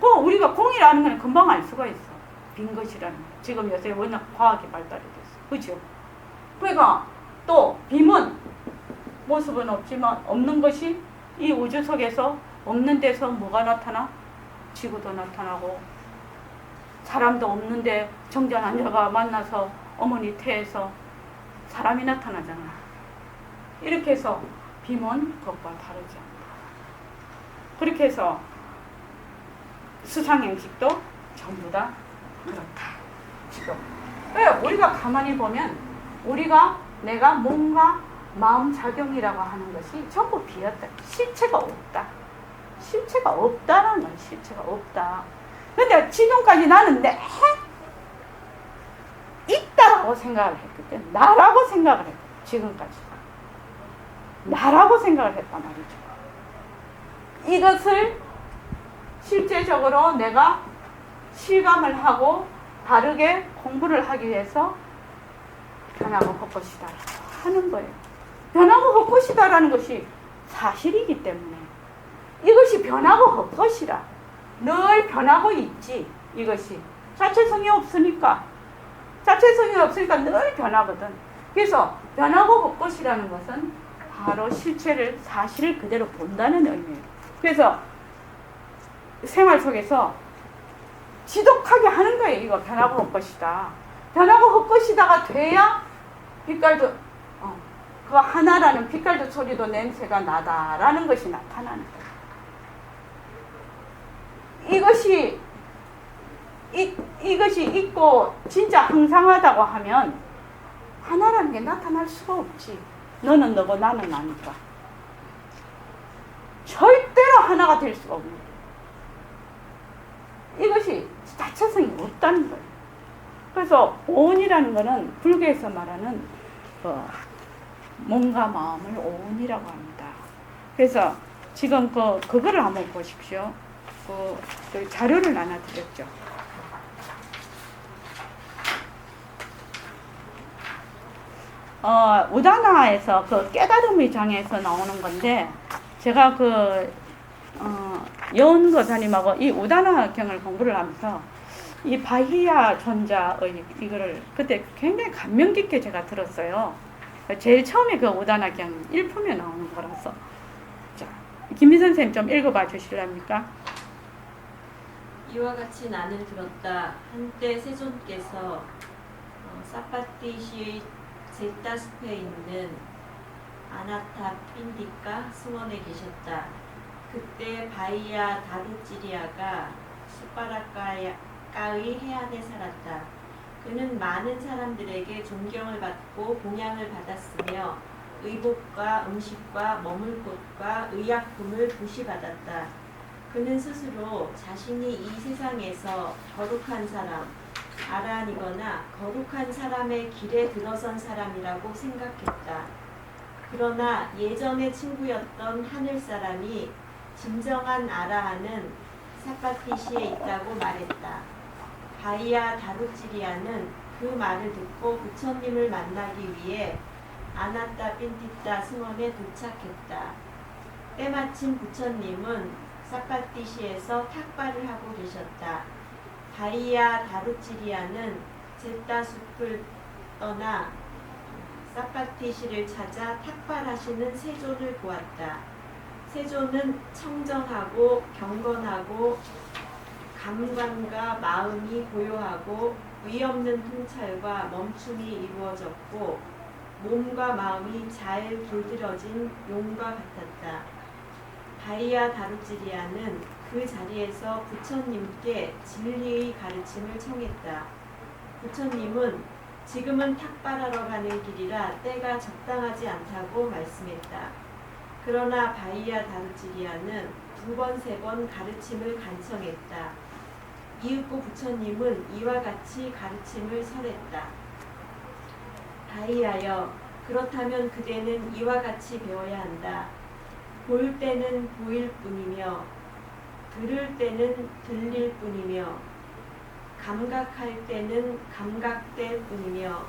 우리가 공이라는 건 금방 알 수가 있어. 빈 것이라는 거. 지금 요새 워낙 과학이 발달이 됐어. 그죠? 그러니까 또 빔은 모습은 없지만 없는 것이 이 우주 속에서 없는 데서 뭐가 나타나? 지구도 나타나고 사람도 없는데 정자 남자가 만나서 어머니 태에서 사람이 나타나잖아. 이렇게 해서 빔은 그것과 다르지 않다. 그렇게 해서 수상 형식도 전부 다 그렇다. 지금 왜 우리가 가만히 보면 내가 몸과 마음 작용이라고 하는 것이 전부 비었다. 실체가 없다. 실체가 없다라는 건 실체가 없다. 근데 지금까지 나는 있다라고 생각을 했거든. 나라고 생각을 했거든. 지금까지. 나라고 생각을 했단 말이죠. 이것을 실제적으로 내가 실감을 하고 다르게 공부를 하기 위해서 변하고 헛것이다 하는 거예요. 변하고 헛것이다라는 것이 사실이기 때문에 이것이 변하고 헛것이라 늘 변하고 있지. 이것이 자체성이 없으니까 늘 변하거든. 그래서 변하고 헛것이라는 것은 바로 실체를 사실을 그대로 본다는 의미예요. 그래서 생활 속에서 지독하게 하는 거예요. 이거 변하고 헛것이다. 변하고 헛것이다가 돼야 빛깔도 그 하나라는 빛깔도 소리도 냄새가 나다라는 것이 나타나는 거예요. 이것이 있고 진짜 항상하다고 하면 하나라는 게 나타날 수가 없지. 너는 너고 나는 나니까. 절대로 하나가 될 수가 없는 거예요. 이것이 자체성이 없다는 거예요. 그래서 오온이라는 것은 불교에서 말하는 몸과 마음을 오온이라고 합니다. 그래서 지금 그거를 한번 보십시오. 그 자료를 하나 드렸죠. 우다나에서 그 깨달음의 장에서 나오는 건데 제가 여운거사님하고 이 우다나경을 공부를 하면서 이 바히야 존자의 이거를 그때 굉장히 감명 깊게 제가 들었어요. 제일 처음에 그 우다나경 일품에 나오는 거라서. 자, 김미 선생님 좀 읽어봐 주실랍니까? 이와 같이 나는 들었다. 한때 세존께서 사파티시의 제타숲에 있는 아나타 핀디카 승원에 계셨다. 그때 바이야 다루찌리아가 수파라카의 해안에 살았다. 그는 많은 사람들에게 존경을 받고 봉양을 받았으며 의복과 음식과 머물 곳과 의약품을 부시받았다. 그는 스스로 자신이 이 세상에서 거룩한 사람, 아란이거나 거룩한 사람의 길에 들어선 사람이라고 생각했다. 그러나 예전의 친구였던 하늘 사람이 진정한 아라한은 사파티시에 있다고 말했다. 바이야 다루찌리아는 그 말을 듣고 부처님을 만나기 위해 아나타 핀티타 승원에 도착했다. 때마침 부처님은 사파티시에서 탁발을 하고 계셨다. 바이야 다루찌리아는 제타 숲을 떠나 사파티시를 찾아 탁발하시는 세존을 보았다. 세존은 청정하고 경건하고 감관과 마음이 고요하고 위없는 통찰과 멈춤이 이루어졌고 몸과 마음이 잘 길들여진 용과 같았다. 바이야 다루찌리아는 그 자리에서 부처님께 진리의 가르침을 청했다. 부처님은 지금은 탁발하러 가는 길이라 때가 적당하지 않다고 말씀했다. 그러나 바이야 다르치리아는 2번, 3번 가르침을 간청했다. 이윽고 부처님은 이와 같이 가르침을 설했다. 바이하여 그렇다면 그대는 이와 같이 배워야 한다. 볼 때는 보일 뿐이며 들을 때는 들릴 뿐이며 감각할 때는 감각될 뿐이며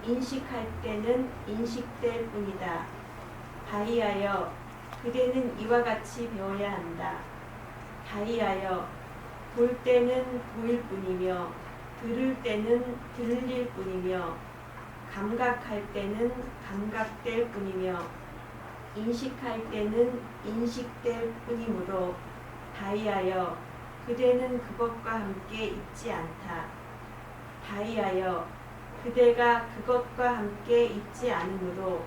인식할 때는 인식될 뿐이다. 바이하여 그대는 이와 같이 배워야 한다. 바이하여 볼 때는 보일 뿐이며 들을 때는 들릴 뿐이며 감각할 때는 감각될 뿐이며 인식할 때는 인식될 뿐이므로 바이하여 그대는 그것과 함께 있지 않다. 바이하여 그대가 그것과 함께 있지 않으므로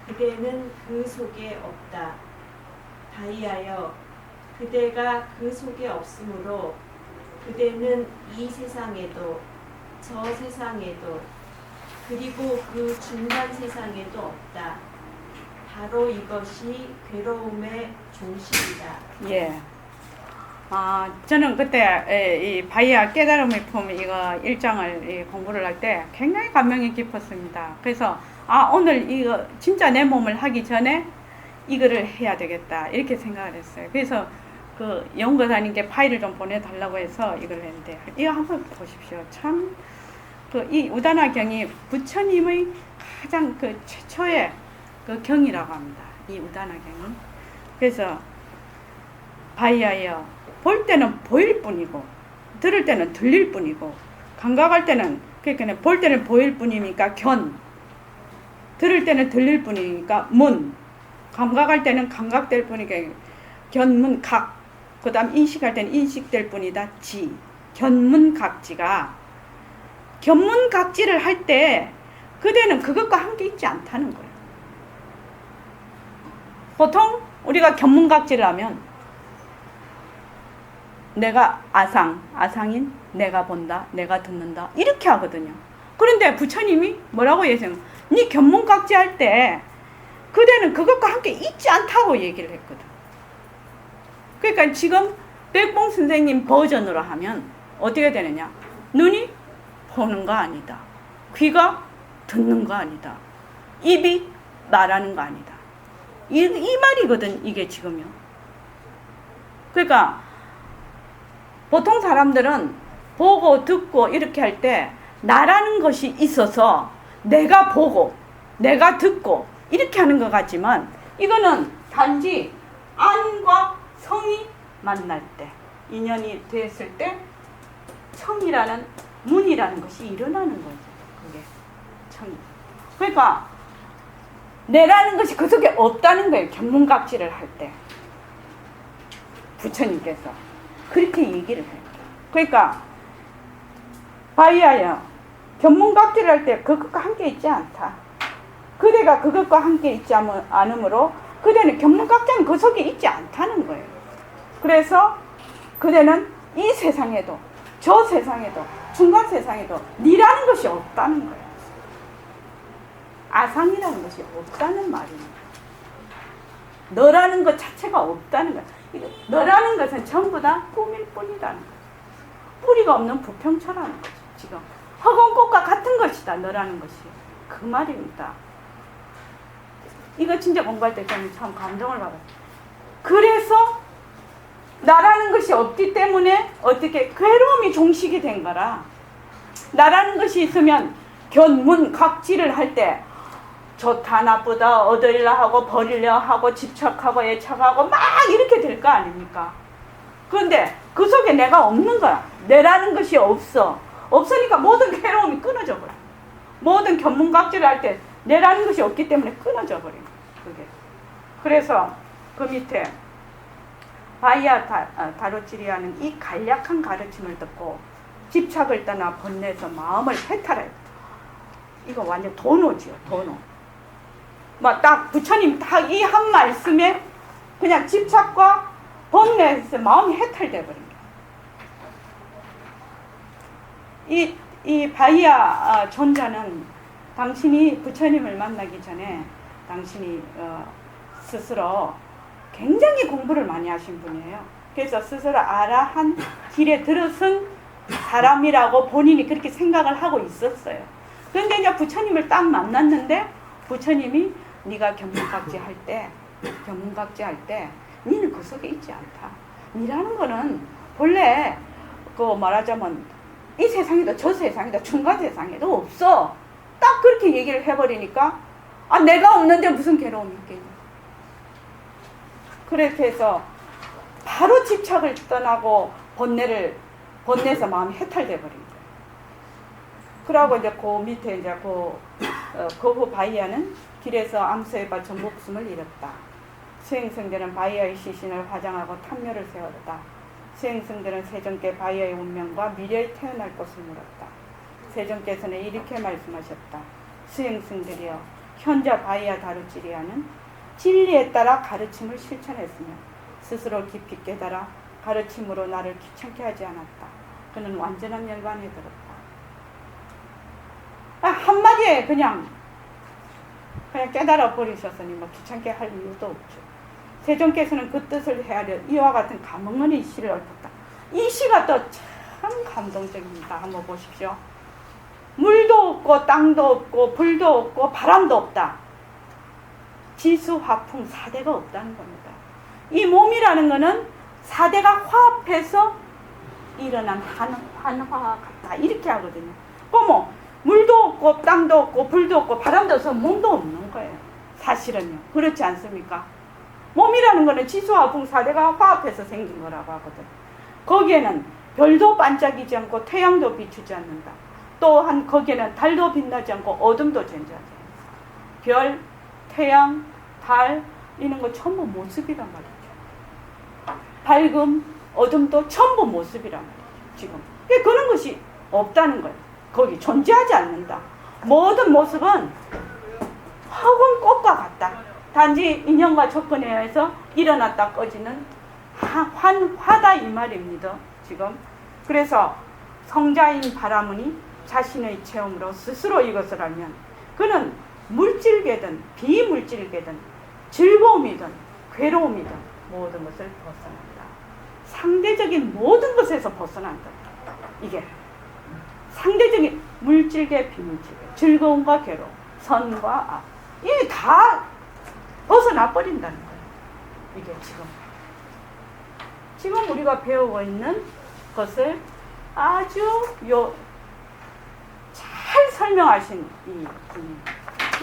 그대는 그 속에 없다. 바이하여 그대가 그 속에 없으므로 그대는 이 세상에도 저 세상에도 그리고 그 중간 세상에도 없다. 바로 이것이 괴로움의 종식이다. 예. 저는 그때 이 바이야 깨달음의 품 이거 1장을 공부를 할 때 굉장히 감명이 깊었습니다. 그래서 오늘 이거 진짜 내 몸을 하기 전에 이거를 해야 되겠다 이렇게 생각을 했어요. 그래서 그 연구사님께 파일을 좀 보내달라고 해서 이걸 했는데 이거 한번 보십시오. 참 그 이 우다나 경이 부처님의 가장 그 최초의 그 경이라고 합니다. 이 우다나 경이. 그래서 바이하여 볼 때는 보일 뿐이고 들을 때는 들릴 뿐이고 감각할 때는 그러니까 볼 때는 보일 뿐이니까 견, 들을 때는 들릴 뿐이니까 문, 감각할 때는 감각될 뿐이니까 견문 각, 그 다음 인식할 때는 인식될 뿐이다 지, 견문각지가 견문각지를 할 때 그대는 그것과 함께 있지 않다는 거예요. 보통 우리가 견문각지를 하면 내가 아상인, 내가 본다, 내가 듣는다 이렇게 하거든요. 그런데 부처님이 뭐라고 얘기해요? 네 견문각지 할 때 그대는 그것과 함께 있지 않다고 얘기를 했거든. 그러니까 지금 백봉 선생님 버전으로 하면 어떻게 되느냐? 눈이 보는 거 아니다. 귀가 듣는 거 아니다. 입이 말하는 거 아니다. 이 말이거든 이게 지금요. 그러니까 보통 사람들은 보고 듣고 이렇게 할 때 나라는 것이 있어서 내가 보고 내가 듣고 이렇게 하는 것 같지만 이거는 단지 안과 성이 만날 때 인연이 됐을 때 청이라는 문이라는 것이 일어나는 거죠. 그게 청이. 그러니까 내라는 것이 그 속에 없다는 거예요. 견문각지를 할 때 부처님께서 그렇게 얘기를 해요. 그러니까 바이하여 견문각지를 할 때 그것과 함께 있지 않다. 그대가 그것과 함께 있지 않으므로 그대는 견문각지는 그 속에 있지 않다는 거예요. 그래서 그대는 이 세상에도 저 세상에도 중간 세상에도 니라는 것이 없다는 거예요. 아상이라는 것이 없다는 말입니다. 너라는 것 자체가 없다는 거예요. 너라는 것은 전부 다 꿈일 뿐이라는 거예요. 뿌리가 없는 부평초라는 거죠. 지금 허공꽃과 같은 것이다. 너라는 것이. 그 말입니다. 이거 진짜 공부할 때 저는 참 감동을 받았어요. 그래서 나라는 것이 없기 때문에 어떻게 괴로움이 종식이 된 거라. 나라는 것이 있으면 견문각지를 할 때 좋다 나쁘다 얻으려 하고 버리려 하고 집착하고 애착하고 막 이렇게 될 거 아닙니까? 그런데 그 속에 내가 없는 거야. 내라는 것이 없어. 없으니까 모든 괴로움이 끊어져 버려. 모든 견문각지를 할 때 내라는 것이 없기 때문에 끊어져 버려. 그게. 그래서 그 밑에 바이야 다르치리아는 이 간략한 가르침을 듣고 집착을 떠나 번뇌에서 마음을 해탈해. 이거 완전 도노지요, 도노. 막 딱 부처님 딱 이 한 말씀에 그냥 집착과 번뇌에서 마음이 해탈돼 버립니다. 이 바이아 존자는 당신이 부처님을 만나기 전에 당신이 스스로 굉장히 공부를 많이 하신 분이에요. 그래서 스스로 아라한 길에 들어선 사람이라고 본인이 그렇게 생각을 하고 있었어요. 그런데 이제 부처님을 딱 만났는데 부처님이 네가 견문각지 할 때 니는 그 속에 있지 않다. 니라는 거는 본래 그 말하자면 이 세상에도 저 세상에도 중간 세상에도 없어. 딱 그렇게 얘기를 해버리니까 내가 없는데 무슨 괴로움이 있겠니. 그렇게 해서 바로 집착을 떠나고 번뇌에서 마음이 해탈돼 버린 거예요. 그러고 이제 그 밑에 이제 그 바이아는 길에서 암소에바 전복숨을 잃었다. 수행성들은 바이아의 시신을 화장하고 탐묘를 세웠다. 수행성들은 세존께 바이아의 운명과 미래에 태어날 것을 물었다. 세존께서는 이렇게 말씀하셨다. 수행성들이여 현자 바이아 다루찌리아는 진리에 따라 가르침을 실천했으며 스스로 깊이 깨달아 가르침으로 나를 귀찮게 하지 않았다. 그는 완전한 열반에 들었다. 한마디에 그냥 깨달아 버리셨으니 귀찮게 할 이유도 없죠. 세존께서는 그 뜻을 헤아려 이와 같은 감흥의 시를 읊었다. 이 시가 또 참 감동적입니다. 한번 보십시오. 물도 없고 땅도 없고 불도 없고 바람도 없다. 지수, 화풍, 사대가 없다는 겁니다. 이 몸이라는 것은 사대가 화합해서 일어난 한화 같다. 이렇게 하거든요. 물도 없고 땅도 없고 불도 없고 바람도 없어 몸도 없는 거예요. 사실은요. 그렇지 않습니까? 몸이라는 것은 지수, 화풍, 사대가 화합해서 생긴 거라고 하거든. 거기에는 별도 반짝이지 않고 태양도 비추지 않는다. 또한 거기에는 달도 빛나지 않고 어둠도 존재하지 않는다. 별, 태양, 달 이런 거 전부 모습이란 말이죠. 밝음, 어둠도 전부 모습이란 말이죠. 지금 그런 것이 없다는 거예요. 거기 존재하지 않는다. 모든 모습은 허공 꽃과 같다. 단지 인연과 조건에 의해서 일어났다 꺼지는 화다 이 말입니다. 지금 그래서 성자인 바라문이 자신의 체험으로 스스로 이것을 알면 그는 물질계든 비물질계든 즐거움이든 괴로움이든 모든 것을 벗어난다. 상대적인 모든 것에서 벗어난다. 이게 상대적인 물질계 비물질계 즐거움과 괴로움 선과 악 이게 다 벗어나 버린다는 거예요. 이게 지금 우리가 배우고 있는 것을 아주 잘 설명하신 이 분이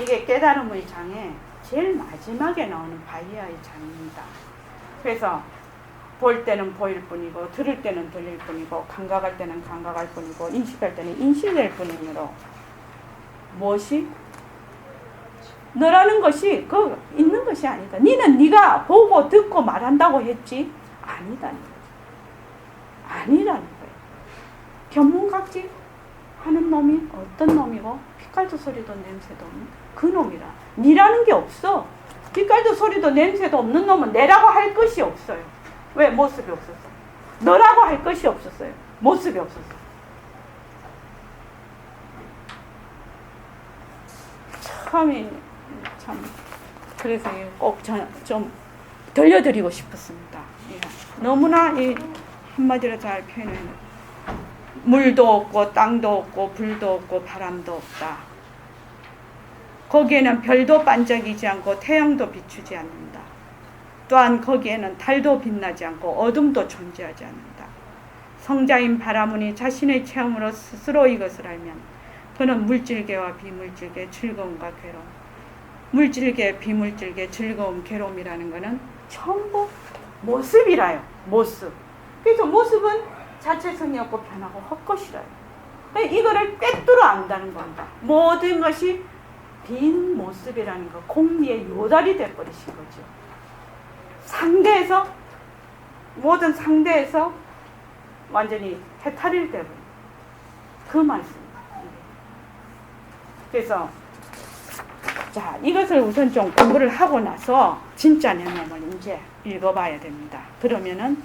이게 깨달음의 장에 제일 마지막에 나오는 바이아의 장입니다. 그래서 볼 때는 보일 뿐이고 들을 때는 들릴 뿐이고 감각할 때는 감각할 뿐이고 인식할 때는 인식할 뿐이므로 무엇이? 너라는 것이 있는 것이 아니다. 니는 네가 보고 듣고 말한다고 했지? 아니라는 거예요. 견문각지 하는 놈이 어떤 놈이고 빛깔도 소리도 냄새도 없는 그 놈이라. 니라는 게 없어. 빛깔도 소리도 냄새도 없는 놈은 내라고 할 것이 없어요. 왜? 모습이 없었어. 너라고 할 것이 없었어요. 모습이 없었어. 참 그래서 꼭 좀 들려드리고 싶었습니다. 너무나 한마디로 잘 표현해요. 물도 없고 땅도 없고 불도 없고 바람도 없다. 거기에는 별도 반짝이지 않고 태양도 비추지 않는다. 또한 거기에는 달도 빛나지 않고 어둠도 존재하지 않는다. 성자인 바라문이 자신의 체험으로 스스로 이것을 알면 그는 물질계와 비물질계, 즐거움과 괴로움, 물질계, 비물질계, 즐거움, 괴로움이라는 것은 전부 모습이라요. 모습. 그래서 모습은 자체성이 없고 변하고 헛것이라요. 이거를 꿰뚫어 안다는 겁니다. 모든 것이 빈 모습이라는 거, 공리의 요달이 돼버리신 거죠. 모든 상대에서 완전히 해탈이 돼버린 그 말씀입니다. 그래서 자, 이것을 우선 좀 공부를 하고 나서 진짜 내 몸을 이제 읽어봐야 됩니다. 그러면은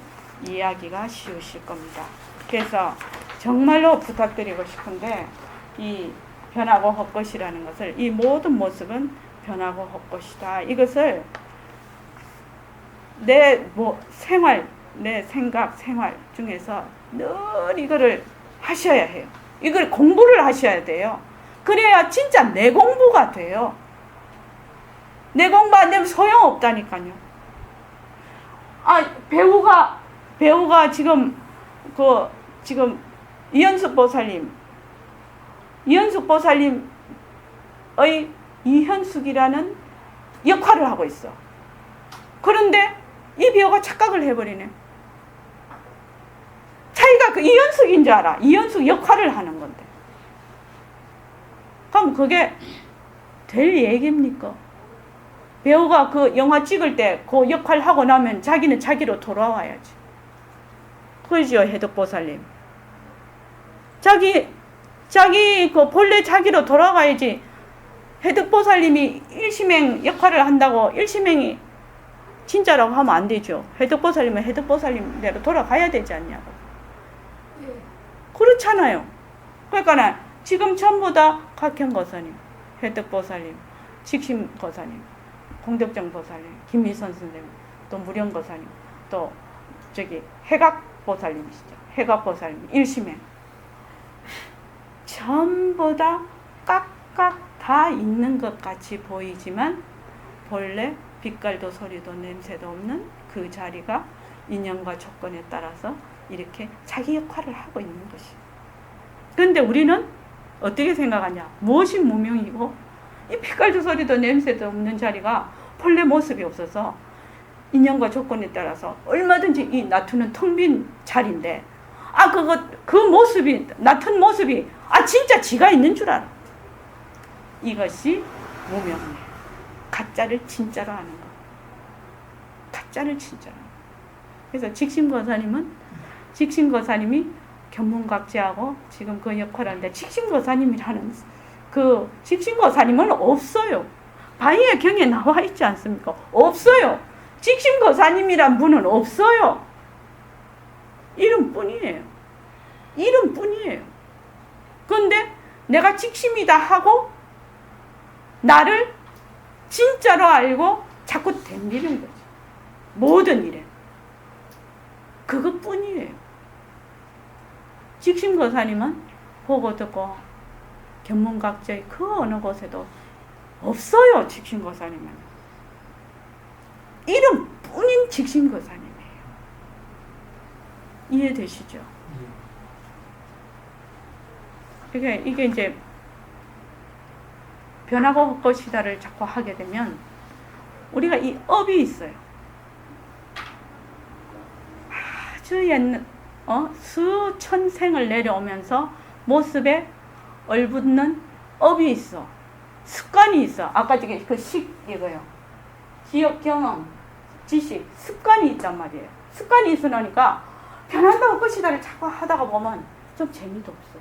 이해하기가 쉬우실 겁니다. 그래서 정말로 부탁드리고 싶은데 이 변하고 헛것이라는 것을 이 모든 모습은 변하고 헛것이다. 이것을 내 생활, 내 생각, 생활 중에서 늘 이거를 하셔야 해요. 이걸 공부를 하셔야 돼요. 그래야 진짜 내 공부가 돼요. 내 공부 안 되면 소용없다니까요. 배우가 지금 이현숙 보살님의 이현숙이라는 역할을 하고 있어. 그런데 이 배우가 착각을 해버리네. 자기가 그 이현숙인 줄 알아. 이현숙 역할을 하는 건데. 그럼 그게 될 얘기입니까? 배우가 그 영화 찍을 때 그 역할 하고 나면 자기는 자기로 돌아와야지. 그러지요, 해덕보살님. 자기 그 본래 자기로 돌아가야지. 해덕보살님이 일심행 역할을 한다고 일심행이 진짜라고 하면 안 되죠. 해덕보살님은 해덕보살님대로 돌아가야 되지 않냐고. 그렇잖아요. 그러니까 지금 전부 다 각현거사님, 해덕보살님, 직심거사님, 공덕정보살님, 김미선 선생님, 또 무령거사님, 또 해각보살님이시죠. 해각보살님, 일심행. 전부 다 각각 다 있는 것 같이 보이지만 본래 빛깔도 소리도 냄새도 없는 그 자리가 인연과 조건에 따라서 이렇게 자기 역할을 하고 있는 것이. 그런데 우리는 어떻게 생각하냐? 무엇이 무명이고 이 빛깔도 소리도 냄새도 없는 자리가 본래 모습이 없어서 인연과 조건에 따라서 얼마든지 이 나투는 텅 빈 자리인데 그 모습이 나툰 모습이 진짜 지가 있는 줄 알아. 이것이 무명이에요. 가짜를 진짜로 하는 거. 가짜를 진짜로 하는 거. 그래서 직심거사님이 견문각지하고 지금 그 역할을 하는데 직심거사님이라는 그 직심거사님은 없어요. 바위의 경에 나와 있지 않습니까? 없어요. 직심거사님이란 분은 없어요. 이름뿐이에요. 이름뿐이에요. 그런데 내가 직심이다 하고 나를 진짜로 알고 자꾸 덤비는 거지. 모든 일에. 그것뿐이에요. 직심거사님은 보고 듣고 견문각지의 그 어느 곳에도 없어요. 직심거사님은. 이름뿐인 직심거사님이에요. 이해되시죠? 이게 이제 변하고 헛것이다를 자꾸 하게 되면 우리가 이 업이 있어요. 아주 옛날 수천 생을 내려오면서 모습에 얼붙는 업이 있어. 습관이 있어. 아까 그 이거요. 기억, 경험, 지식, 습관이 있단 말이에요. 습관이 있으니까 변한다 헛것이다를 자꾸 하다가 보면 좀 재미도 없어.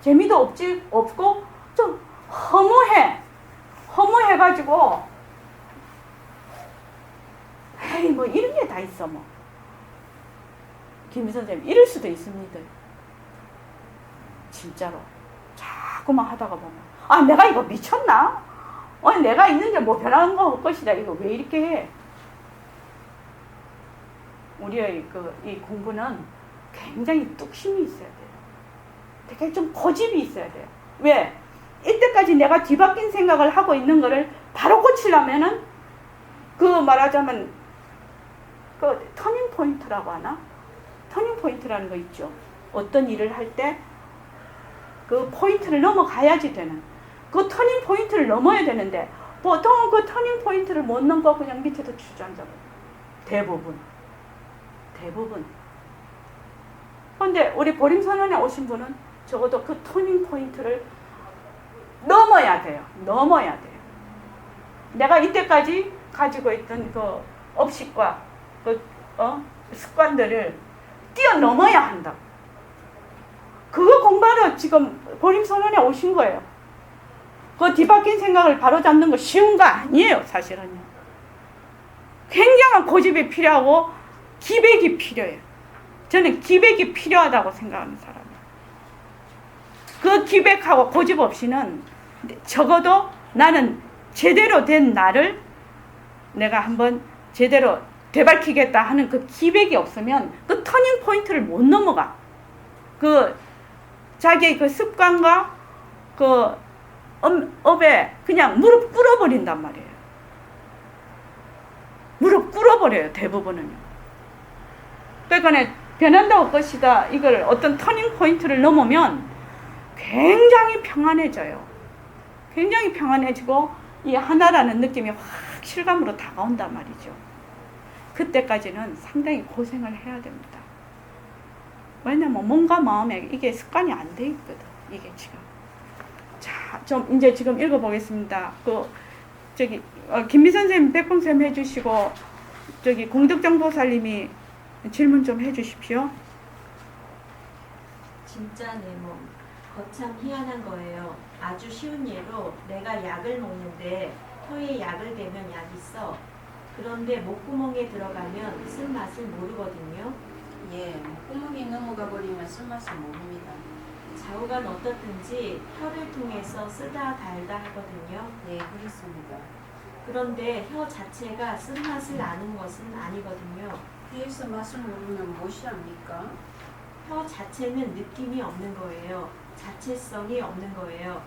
재미도 없고 좀 허무해가지고 에이 뭐 이런 게 다 있어 뭐. 김 선생님 이럴 수도 있습니다. 진짜로 자꾸만 하다가 보면 내가 이거 미쳤나? 내가 있는데 뭐 변하는 거 것이다. 이거 왜 이렇게 해? 우리의 이 공부는 굉장히 뚝심이 있어야 돼요. 되게 좀 고집이 있어야 돼요. 왜? 이때까지 내가 뒤바뀐 생각을 하고 있는 거를 바로 고치려면은 말하자면 터닝 포인트라고 하나? 터닝 포인트라는 거 있죠. 어떤 일을 할 때 그 포인트를 넘어가야지 되는. 그 터닝 포인트를 넘어야 되는데 보통 그 터닝 포인트를 못 넘고 그냥 밑에서 주저앉아요. 대부분. 그런데 우리 보림선언에 오신 분은 적어도 그 터닝 포인트를 넘어야 돼요. 내가 이때까지 가지고 있던 그 업식과 습관들을 뛰어넘어야 한다. 그거 공부하러 지금 보림선언에 오신 거예요. 그 뒤바뀐 생각을 바로잡는 거 쉬운 거 아니에요, 사실은요. 굉장한 고집이 필요하고 기백이 필요해요. 저는 기백이 필요하다고 생각하는 사람이에요. 그 기백하고 고집 없이는 적어도 나는 제대로 된 나를 내가 한번 제대로 되밟히겠다 하는 그 기백이 없으면 그 터닝 포인트를 못 넘어가. 그 자기의 그 습관과 그 업에 그냥 무릎 꿇어버린단 말이에요. 무릎 꿇어버려요, 대부분은요. 그러니까 변한다고 것이다. 이걸 어떤 터닝 포인트를 넘으면 굉장히 평안해져요. 굉장히 평안해지고 이 하나라는 느낌이 확 실감으로 다가온단 말이죠. 그때까지는 상당히 고생을 해야 됩니다. 왜냐면 몸과 마음에 이게 습관이 안 돼 있거든. 이게 지금. 자, 좀 이제 지금 읽어보겠습니다. 김미 선생님, 백봉 쌤 해주시고 공덕정보사님이 질문 좀 해주십시오. 진짜 내 몸 거참 희한한 거예요. 아주 쉬운 예로 내가 약을 먹는데 혀에 약을 대면 약이 써. 그런데 목구멍에 들어가면 쓴맛을 모르거든요. 예, 목구멍이 넘어가 버리면 쓴맛을 모릅니다. 좌우간 어떻든지 혀를 통해서 쓰다 달다 하거든요. 예, 그렇습니다. 그런데 혀 자체가 쓴맛을 아는 것은 아니거든요. 혀에서 맛을 모르면 무엇이 합니까? 혀 자체는 느낌이 없는 거예요. 자체성이 없는 거예요.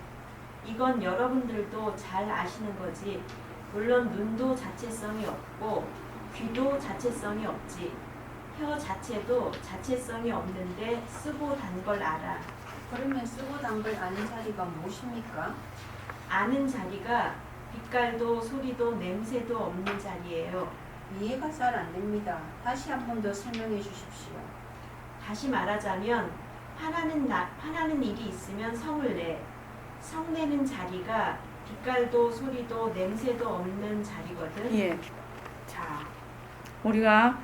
이건 여러분들도 잘 아시는 거지. 물론 눈도 자체성이 없고 귀도 자체성이 없지. 혀 자체도 자체성이 없는데 쓰고 단 걸 알아. 그러면 쓰고 단 걸 아는 자리가 무엇입니까? 아는 자리가 빛깔도 소리도 냄새도 없는 자리예요. 이해가 잘 안 됩니다. 다시 한 번 더 설명해 주십시오. 다시 말하자면 화나는 일이 있으면 성을 내. 성내는 자리가 빛깔도 소리도 냄새도 없는 자리거든. 예. 자, 우리가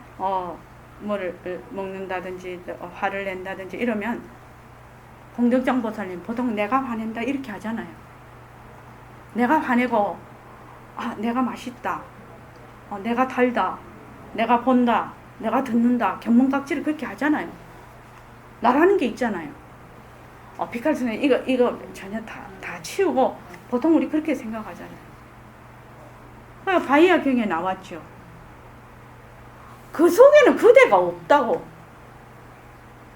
뭐를 먹는다든지 화를 낸다든지 이러면 공덕정보사님 보통 내가 화낸다 이렇게 하잖아요. 내가 화내고 내가 맛있다, 내가 달다, 내가 본다, 내가 듣는다, 견문각지를 그렇게 하잖아요. 나라는 게 있잖아요. 빛깔 선생님 이거 전혀 다 치우고 보통 우리 그렇게 생각하잖아요. 그러니까 바이아 경에 나왔죠. 그 속에는 그대가 없다고.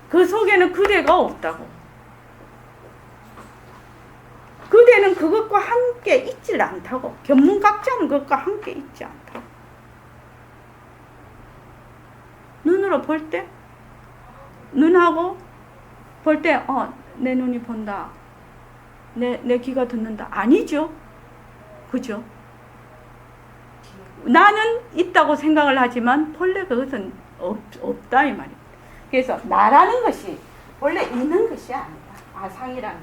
그 속에는 그대가 없다고. 그대는 그것과 함께 있질 않다고. 견문각자는 그것과 함께 있지 않다고. 눈으로 볼 때, 눈하고 볼 때, 내 눈이 본다. 내 귀가 듣는다. 아니죠. 그죠? 나는 있다고 생각을 하지만 본래 그것은 없다 이 말이에요. 그래서 나라는 것이 원래 있는 것이 아니다. 아상이라는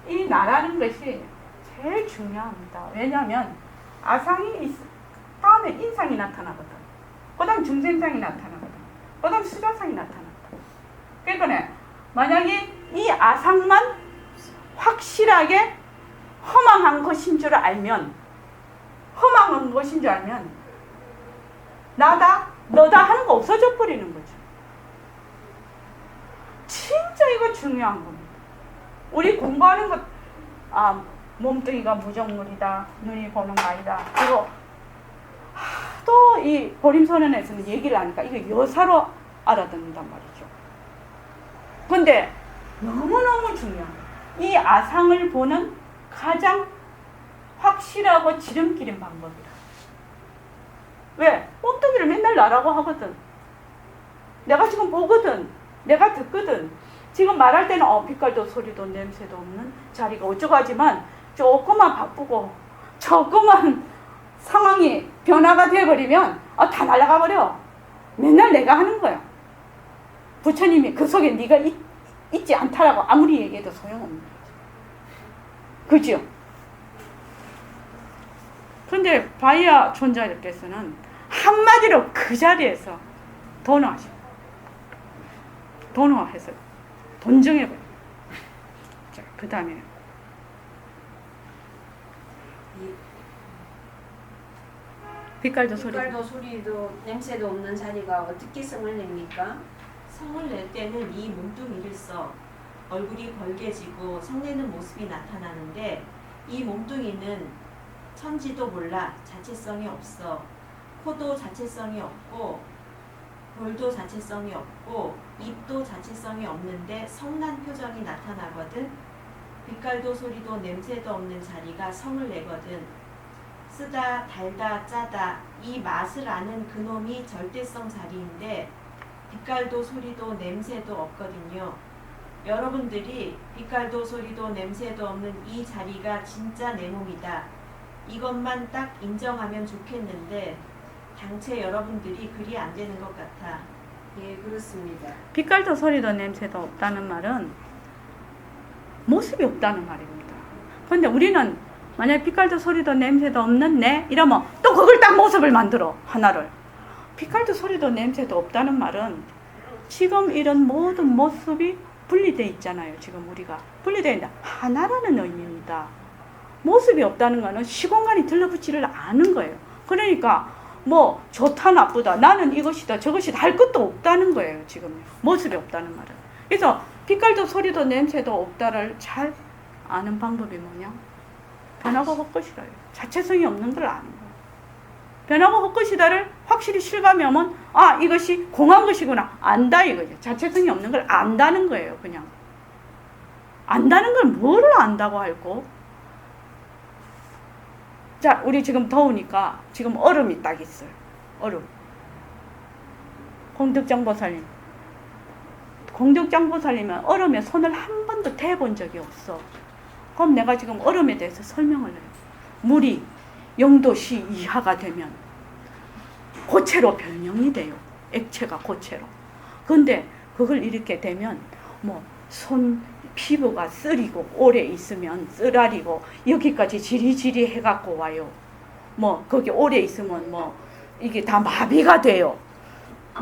것이. 이 나라는 것이 제일 중요합니다. 왜냐하면 아상이 다음에 인상이 나타나거든. 그 다음 중생상이 나타나거든. 그 다음 수자상이 나타난다. 그러니까 만약에 이 아상만 확실하게 허망한 것인 줄 알면 나다 너다 하는 거 없어져 버리는 거죠. 진짜 이거 중요한 겁니다. 우리 공부하는 것 몸뚱이가 무정물이다, 눈이 보는 거 아니다. 이거 또 이 보림선언에서는 얘기를 하니까 이거 여사로 알아듣는단 말이죠. 근데 너무너무 중요한 이 아상을 보는 가장 확실하고 지름길인 방법이라. 왜? 몸뚱이를 맨날 나라고 하거든. 내가 지금 보거든. 내가 듣거든. 지금 말할 때는 빛깔도 소리도 냄새도 없는 자리가 어쩌고 하지만 조금만 바쁘고 조금만 상황이 변화가 돼버리면 다 날아가 버려. 맨날 내가 하는 거야. 부처님이 그 속에 네가 있지 않다라고 아무리 얘기해도 소용없는 거죠. 그죠? 근데 바이아 존자들께서는 한마디로 그 자리에서 도노해서 돈정해버려. 자, 그 다음에 빛깔도 빛깔도 소리도 냄새도 없는 자리가 어떻게 성을 냅니까? 성을 낼 때는 이 몸뚱이를 써 얼굴이 벌개지고 성내는 모습이 나타나는데 이 몸뚱이는 천지도 몰라 자체성이 없어. 코도 자체성이 없고 볼도 자체성이 없고 입도 자체성이 없는데 성난 표정이 나타나거든. 빛깔도 소리도 냄새도 없는 자리가 성을 내거든. 쓰다 달다 짜다 이 맛을 아는 그놈이 절대성 자리인데 빛깔도 소리도 냄새도 없거든요. 여러분들이 빛깔도 소리도 냄새도 없는 이 자리가 진짜 내 몸이다. 이것만 딱 인정하면 좋겠는데 당최 여러분들이 그리 안 되는 것 같아. 예, 그렇습니다. 빛깔도 소리도 냄새도 없다는 말은 모습이 없다는 말입니다. 근데 우리는 만약에 빛깔도 소리도 냄새도 없는 내 이러면 또 그걸 딱 모습을 만들어 하나를. 빛깔도 소리도 냄새도 없다는 말은 지금 이런 모든 모습이 분리되어 있잖아요. 지금 우리가 분리되어 있는데 하나라는 의미입니다. 모습이 없다는 거는 시공간이 들러붙지를 않은 거예요. 그러니까 뭐 좋다 나쁘다 나는 이것이다 저것이다 할 것도 없다는 거예요. 지금 모습이 없다는 말은. 그래서 빛깔도 소리도 냄새도 없다를 잘 아는 방법이 뭐냐? 변하고 헛것이라요. 자체성이 없는 걸 아는 거예요. 변하고 헛것이다를 확실히 실감하면 아 이것이 공한 것이구나 안다 이거죠. 자체성이 없는 걸 안다는 거예요. 그냥 안다는 걸 뭐를 안다고 할꼬? 자 우리 지금 더우니까 지금 얼음이 딱 있어요. 얼음. 공덕장보살님 공덕장보살님은 얼음에 손을 한 번도 대본 적이 없어. 그럼 내가 지금 얼음에 대해서 설명을 해요. 물이 0도씨 이하가 되면 고체로 변형이 돼요. 액체가 고체로. 근데 그걸 이렇게 되면 뭐 손 피부가 쓰리고 오래 있으면 쓰라리고 여기까지 지리지리 해갖고 와요. 뭐 거기 오래 있으면 뭐 이게 다 마비가 돼요.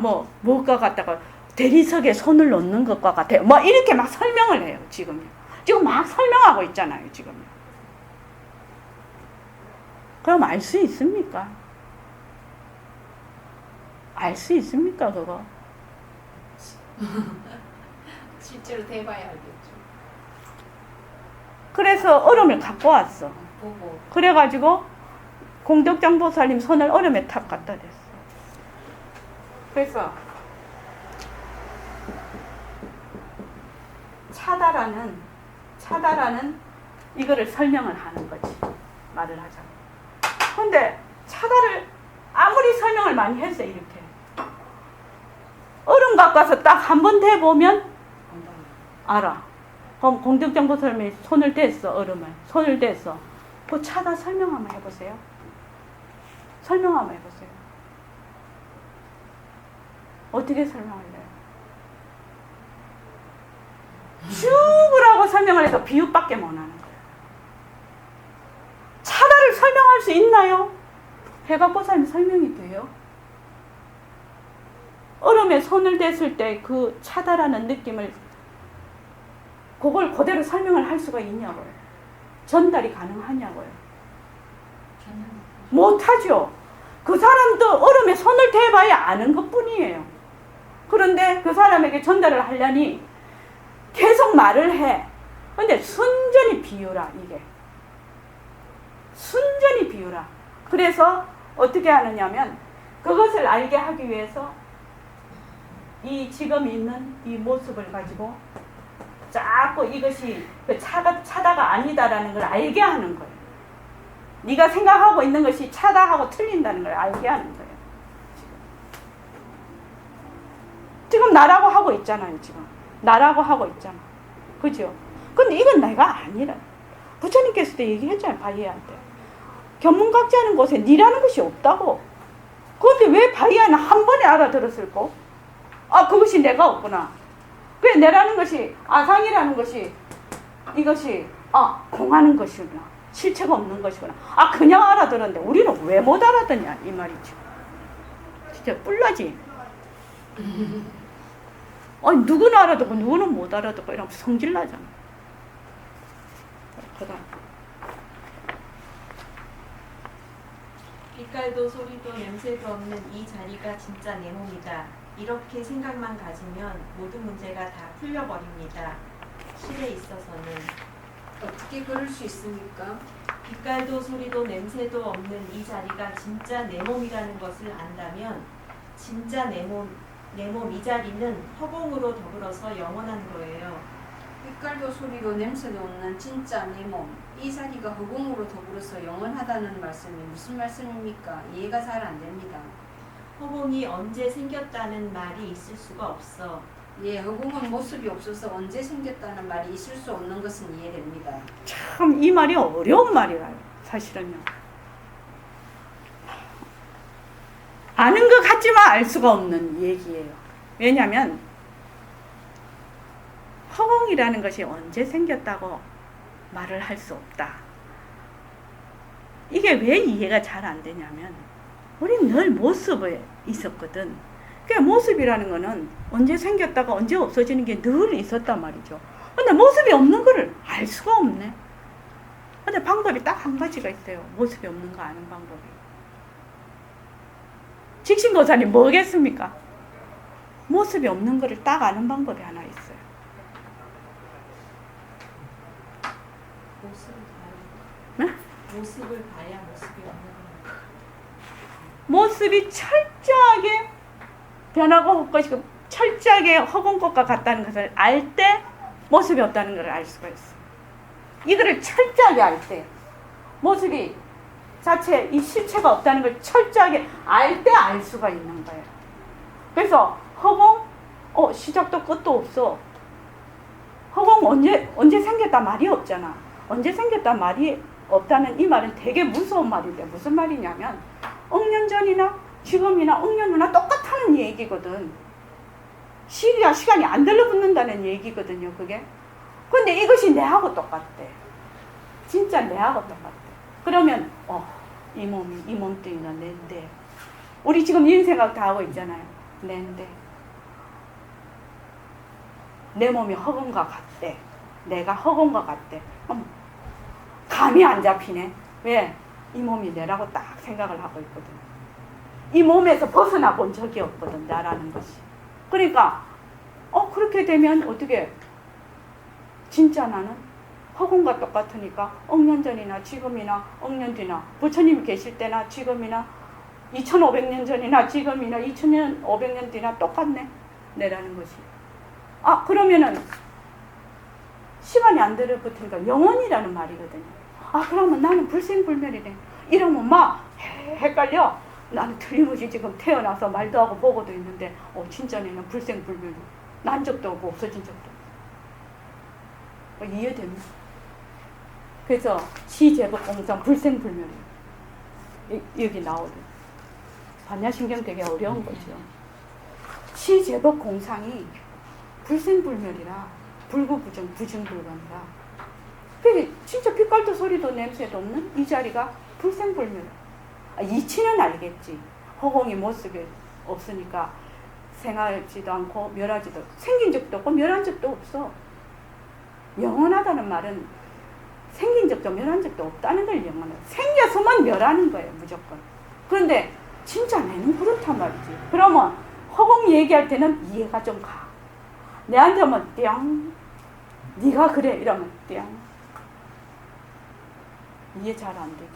뭐 뭐가 같다가 대리석에 손을 놓는 것과 같아요. 뭐 이렇게 막 설명을 해요. 지금 막 설명하고 있잖아요. 지금. 그럼 알 수 있습니까? 알 수 있습니까 그거? 실제로 대봐야 알겠죠. 그래서 얼음을 갖고 왔어. 보고. 그래가지고 공덕장보살님 손을 얼음에 탁 갖다 댔어. 그래서 차다라는 이거를 설명을 하는 거지. 말을 하자. 근데 차다를 아무리 설명을 많이 했어 이렇게. 얼음 갖고 와서 딱 한 번 대보면 알아. 그럼 공덕장보살님이 손을 댔어. 얼음을. 손을 댔어. 그 차다 설명 한번 해보세요. 설명 한번 해보세요. 어떻게 설명할래요? 죽으라고 설명을 해서 비유밖에 못하는 거예요. 차다를 설명할 수 있나요? 해각보살님 설명이 돼요? 얼음에 손을 댔을 때 그 차다라는 느낌을 그걸 그대로 설명을 할 수가 있냐고요. 전달이 가능하냐고요. 못하죠. 그 사람도 얼음에 손을 대봐야 아는 것뿐이에요. 그런데 그 사람에게 전달을 하려니 계속 말을 해. 근데 순전히 비유라 이게. 순전히 비유라. 그래서 어떻게 하느냐면 그것을 알게 하기 위해서 이 지금 있는 이 모습을 가지고 자꾸 이것이 그 차다가 아니다라는 걸 알게 하는 거예요. 네가 생각하고 있는 것이 차다하고 틀린다는 걸 알게 하는 거예요. 지금 나라고 하고 있잖아요. 지금 나라고 하고 있잖아. 그죠? 근데 이건 내가 아니라 부처님께서도 얘기했잖아요. 바이아한테. 견문각지하는 곳에 니라는 것이 없다고. 그런데 왜 바이아는 한 번에 알아들었을까? 아 그것이 내가 없구나. 왜 내라는 것이 아상이라는 것이 이것이 공하는 것이구나. 실체가 없는 것이구나. 그냥 알아들었는데 우리는 왜 못 알아듣냐 이 말이죠. 진짜 뿔나지. 아니 누구는 알아듣고 누구는 못 알아듣고 이러면 성질나잖아. 그다음 빛깔도 소리도 냄새도 없는 이 자리가 진짜 내 몸이다. 이렇게 생각만 가지면 모든 문제가 다 풀려버립니다. 실에 있어서는 어떻게 그럴 수 있습니까? 빛깔도 소리도 냄새도 없는 이 자리가 진짜 내 몸이라는 것을 안다면 진짜 내 몸 이 자리는 허공으로 더불어서 영원한 거예요. 빛깔도 소리도 냄새도 없는 진짜 내 몸. 이 자리가 허공으로 더불어서 영원하다는 말씀이 무슨 말씀입니까? 이해가 잘 안 됩니다. 허공이 언제 생겼다는 말이 있을 수가 없어. 예, 허공은 모습이 없어서 언제 생겼다는 말이 있을 수 없는 것은 이해됩니다. 참 이 말이 어려운 말이라요. 사실은요. 아는 것 같지만 알 수가 없는 얘기예요. 왜냐하면 허공이라는 것이 언제 생겼다고 말을 할 수 없다. 이게 왜 이해가 잘 안 되냐면 우린 늘 모습에 있었거든. 그 모습이라는 거는 언제 생겼다가 언제 없어지는 게 늘 있었단 말이죠. 근데 모습이 없는 거를 알 수가 없네. 근데 방법이 딱 한 가지가 있어요. 모습이 없는 거 아는 방법이. 직신거사님 뭐겠습니까? 모습이 없는 거를 딱 아는 방법이 하나 있어요. 모습을 봐야 네? 모습을 봐야 모습이 없는 거예요. 모습이 철저하게 변하고 헛것이고 철저하게 허공 것과 같다는 것을 알 때 모습이 없다는 것을 알 수가 있어요. 이거를 철저하게 알 때 모습이 자체 이 실체가 없다는 걸 철저하게 알 때 알 수가 있는 거예요. 그래서 허공 시작도 끝도 없어. 허공 언제 생겼다 말이 없잖아. 언제 생겼다 말이 없다는 이 말은 되게 무서운 말인데 무슨 말이냐면 억년 전이나 지금이나 억년 후나 똑같다는 얘기거든. 시기와 시간이 안 들러붙는다는 얘기거든요. 그게. 근데 이것이 내하고 똑같대. 진짜 내하고 똑같대. 그러면 이 몸뚱이가 낸데 우리 지금 이런 생각 다 하고 있잖아요. 낸데 내 몸이 허공과 같대. 내가 허공과 같대. 감이 안 잡히네. 왜? 이 몸이 내라고 딱 생각을 하고 있거든. 이 몸에서 벗어나 본 적이 없거든. 나라는 것이. 그러니까 그렇게 되면 어떻게 진짜 나는 허공과 똑같으니까 억년 전이나 지금이나 억년 뒤나 부처님이 계실 때나 지금이나 2500년 전이나 지금이나 2500년 뒤나 똑같네. 내라는 것이. 그러면은 시간이 안 들어붙으니까 영원이라는 말이거든요. 그러면 나는 불생불멸이네. 이러면 막 헷갈려. 나는 틀림없이 지금 태어나서 말도 하고 보고도 있는데 진짜 내는 불생불멸. 난 적도 없고 없어진 적도 없어. 이해됩니까? 그래서 시제법공상 불생불멸이에요. 여기 나오는 반야신경 되게 어려운 거죠. 시제법공상이 불생불멸이라 불구부정 부증불감이라 그게 진짜 빛깔도 소리도 냄새도 없는 이 자리가 불생불멸. 이치는 알겠지. 허공이 모습이 없으니까 생하지도 않고 멸하지도 생긴 적도 없고 멸한 적도 없어. 영원하다는 말은 생긴 적도 멸한 적도 없다는 걸 영원해. 생겨서만 멸하는 거예요. 무조건. 그런데 진짜 내는 그렇단 말이지. 그러면 허공 얘기할 때는 이해가 좀 가. 내한테 오면 뿅. 네가 그래 이러면 뿅. 이해 잘 안 되죠.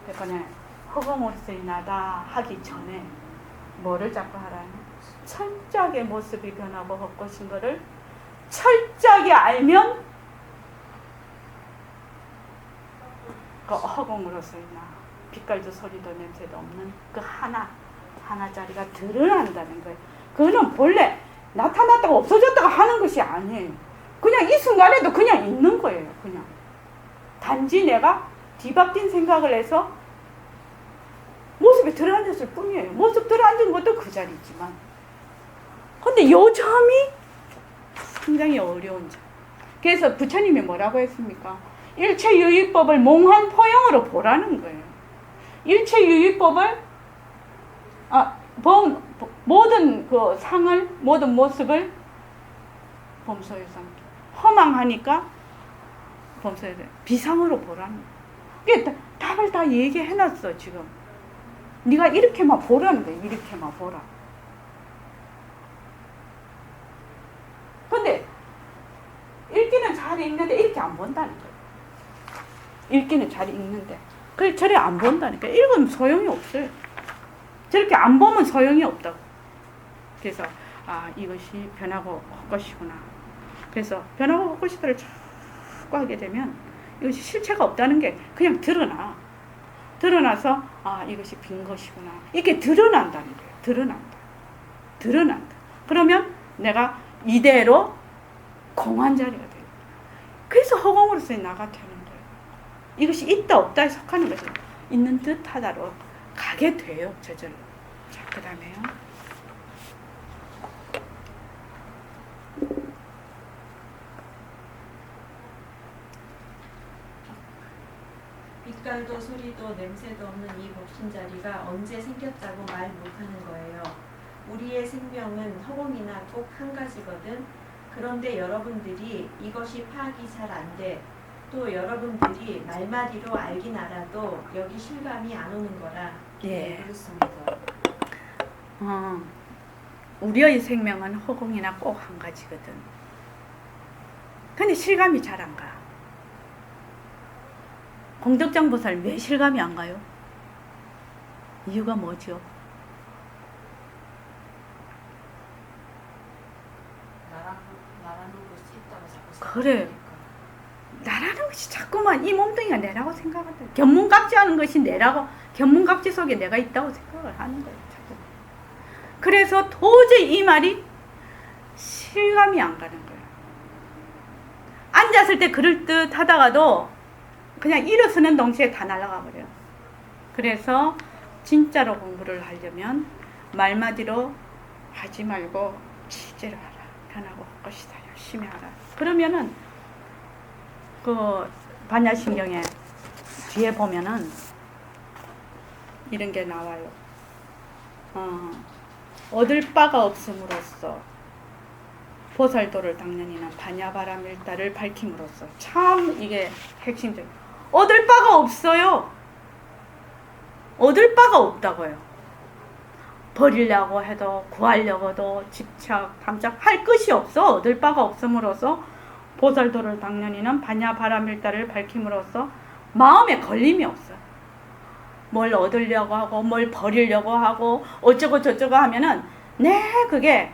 그러니까 허공으로서 인하다 하기 전에 뭐를 자꾸 하라는 철저하게 모습이 변하고 헛것인 거를 철저하게 알면 그 허공으로서 인하 빛깔도 소리도 냄새도 없는 그 하나짜리가 드러난다는 거예요. 그거는 본래 나타났다가 없어졌다가 하는 것이 아니에요. 그냥 이 순간에도 그냥 있는 거예요. 그냥 단지 내가 뒤바뀐 생각을 해서 모습이 들어앉았을 뿐이에요. 모습 들어앉은 것도 그 자리지만 근데 요 점이 굉장히 어려운 점. 그래서 부처님이 뭐라고 했습니까? 일체유의법을 몽환 포용으로 보라는 거예요. 일체유의법을 모든 그 상을 모든 모습을 범소유상 허망하니까 범소유상 비상으로 보라는 거예요. 그게 답을 다 얘기해놨어 지금. 네가 이렇게만 보라는 거예요. 이렇게만 보라. 읽기는 잘 읽는데 이렇게 안 본다는 거예요. 읽기는 잘 읽는데 그래 저래 안 본다니까. 읽으면 소용이 없어요. 저렇게 안 보면 소용이 없다고. 그래서 이것이 변하고 헛것이구나. 그래서 변하고 헛것이다를 자꾸 하게 되면 이것이 실체가 없다는 게 그냥 드러나서 이것이 빈 것이구나. 이게 드러난다는 거예요. 드러난다. 그러면 내가 이대로 공한 자리가 돼요. 그래서 허공으로서 나가 되는 거예요. 이것이 있다 없다에 속하는 것은 있는 듯 하다로 가게 돼요. 저절로. 자, 그 다음에요. 빛깔도 소리도 냄새도 없는 이 목신자리가 언제 생겼다고 말 못하는 거예요. 우리의 생명은 허공이나 꼭 한 가지거든. 그런데 여러분들이 이것이 파악이 잘 안 돼. 또 여러분들이 말마디로 알긴 알아도 여기 실감이 안 오는 거라. 예. 그렇습니다. 우리의 생명은 허공이나 꼭 한 가지거든. 근데 실감이 잘 안 가. 공덕장보살 왜 실감이 안 가요? 이유가 뭐죠? 나라는 것이 있다고 자꾸 그래. 생각하니까. 나라는 것이 자꾸만 이 몸뚱이가 내라고 생각한다. 견문각지하는 것이 내라고, 견문각지 속에 내가 있다고 생각을 하는 거예요. 자꾸. 그래서 도저히 이 말이 실감이 안 가는 거예요. 앉았을 때 그럴듯 하다가도 그냥 일어서는 동시에 다 날아가 버려요. 그래서 진짜로 공부를 하려면 말마디로 하지 말고 실제로 하라. 변하고 할 것이다. 열심히 하라. 그러면은 그 반야신경에 뒤에 보면은 이런 게 나와요. 얻을 바가 없음으로써 보살도를 닦는 이는 반야바람 일다를 밝힘으로써. 참 이게 핵심적이에요. 얻을 바가 없어요. 얻을 바가 없다고요. 버리려고 해도 구하려고 해도 집착, 탐착 할 것이 없어. 얻을 바가 없음으로써 보살도를 닦는 이는 반야바람 일다를 밝힘으로써 마음에 걸림이 없어요. 뭘 얻으려고 하고 뭘 버리려고 하고 어쩌고 저쩌고 하면은 그게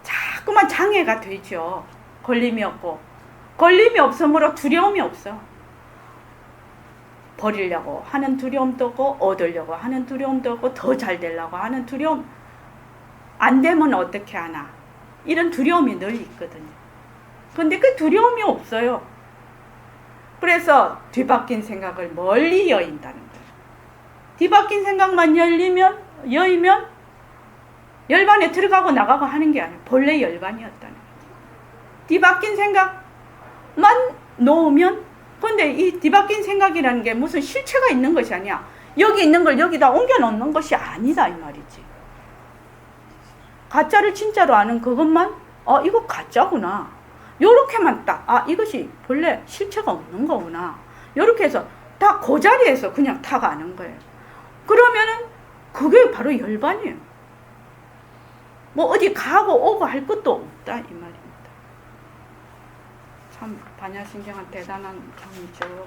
자꾸만 장애가 되죠. 걸림이 없고. 걸림이 없으므로 두려움이 없어. 버리려고 하는 두려움도 없고 얻으려고 하는 두려움도 없고 더 잘 되려고 하는 두려움. 안 되면 어떻게 하나. 이런 두려움이 늘 있거든요. 근데 그 두려움이 없어요. 그래서 뒤바뀐 생각을 멀리 여인다는 거예요. 뒤바뀐 생각만 여이면 열반에 들어가고 나가고 하는 게 아니에요. 본래 열반이었다는 거예요. 뒤바뀐 생각만 놓으면, 근데 이 뒤바뀐 생각이라는 게 무슨 실체가 있는 것이 아니야. 여기 있는 걸 여기다 옮겨 놓는 것이 아니다 이 말이지. 가짜를 진짜로 아는 그것만 이거 가짜구나. 요렇게만 딱 이것이 본래 실체가 없는 거구나. 요렇게 해서 다 그 자리에서 그냥 다 가는 거예요. 그러면은 그게 바로 열반이에요. 뭐 어디 가고 오고 할 것도 없다 이 말입니다. 참 반야신경은 대단한 경이죠.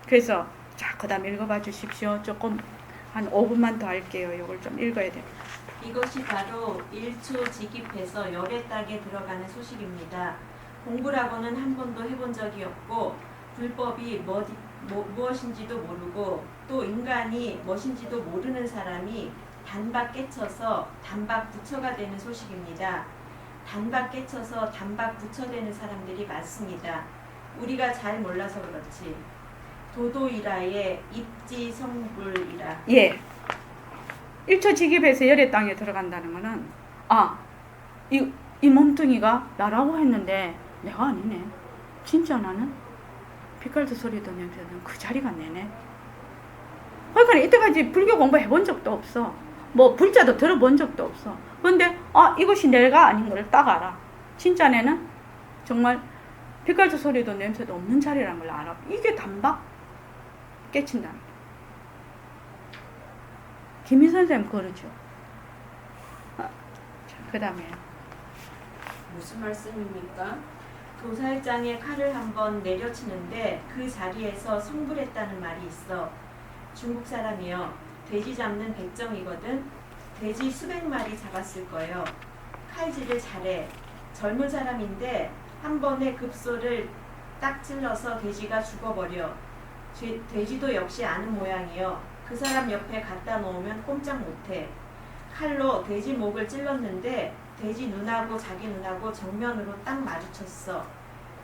그래서 자 그다음 읽어봐 주십시오. 조금 한 5분만 더 할게요. 이걸 좀 읽어야 돼요. 이것이 바로 일초직입해서 열의 땅에 들어가는 소식입니다. 공부라고는 한 번도 해본 적이 없고 불법이 무엇인지도 모르고 또 인간이 무엇인지도 모르는 사람이 단박 깨쳐서 단박 부처가 되는 소식입니다. 단박 깨쳐서 단박 부처되는 사람들이 많습니다. 우리가 잘 몰라서 그렇지. 도도이라의 입지성불이라. 예. 1초 직입해서 열의 땅에 들어간다는 거는 이 몸뚱이가 나라고 했는데 내가 아니네. 진짜 나는 빛깔도 소리도 냄새는 그 자리가 내네. 그러니까 이때까지 불교 공부 해본 적도 없어. 뭐 불자도 들어본 적도 없어. 그런데 이것이 내가 아닌 걸 딱 알아. 진짜 내는 정말 빛깔도 소리도 냄새도 없는 자리라는 걸 알아. 이게 단박 깨친다는 거야. 김희 선생님 그러죠. 그 다음에 무슨 말씀입니까? 도살장에 칼을 한번 내려치는데 그 자리에서 성불했다는 말이 있어. 중국 사람이요. 돼지 잡는 백정이거든. 돼지 수백 마리 잡았을 거예요. 칼질을 잘해. 젊은 사람인데 한 번에 급소를 딱 찔러서 돼지가 죽어버려. 돼지도 역시 아는 모양이요. 그 사람 옆에 갖다 놓으면 꼼짝 못해. 칼로 돼지 목을 찔렀는데 돼지 눈하고 자기 눈하고 정면으로 딱 마주쳤어.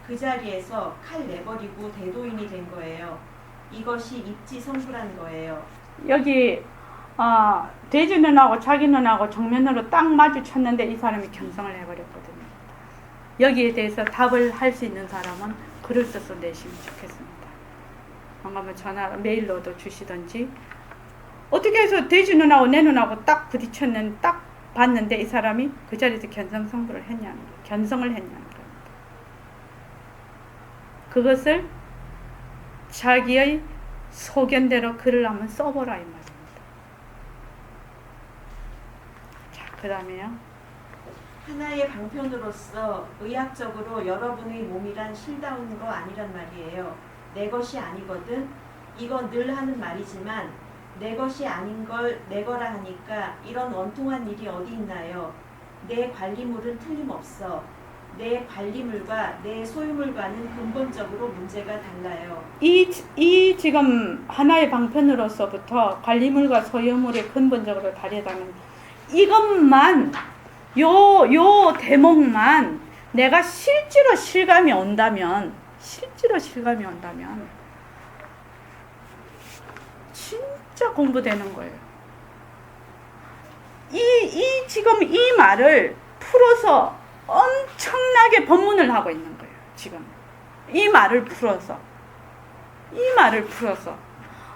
그 자리에서 칼 내버리고 대도인이 된 거예요. 이것이 입지성불한 거예요. 여기 돼지 눈하고 자기 눈하고 정면으로 딱 마주쳤는데 이 사람이 경성을 해버렸거든요. 여기에 대해서 답을 할 수 있는 사람은 글을 써서 내시면 좋겠습니다. 한번 전화 메일로도 주시든지 어떻게 해서 돼지 눈하고 내 눈하고 딱 부딪혔는 딱 봤는데 이 사람이 그 자리에서 견성성불을 했냐는 거예요. 견성을 했냐는 겁니다. 그것을 자기의 소견대로 글을 한번 써보라 이 말입니다. 자, 그 다음에요. 하나의 방편으로서 의학적으로 여러분의 몸이란 실다운 거 아니란 말이에요. 내 것이 아니거든. 이건 늘 하는 말이지만 내 것이 아닌 걸 내 거라 하니까 이런 원통한 일이 어디 있나요? 내 관리물은 틀림없어. 내 관리물과 내 소유물과는 근본적으로 문제가 달라요. 이 지금 하나의 방편으로서부터 관리물과 소유물이 근본적으로 다르다는 이것만 요 대목만 내가 실제로 실감이 온다면 진짜 공부되는 거예요. 지금 이 말을 풀어서 엄청나게 법문을 하고 있는 거예요. 지금 이 말을 풀어서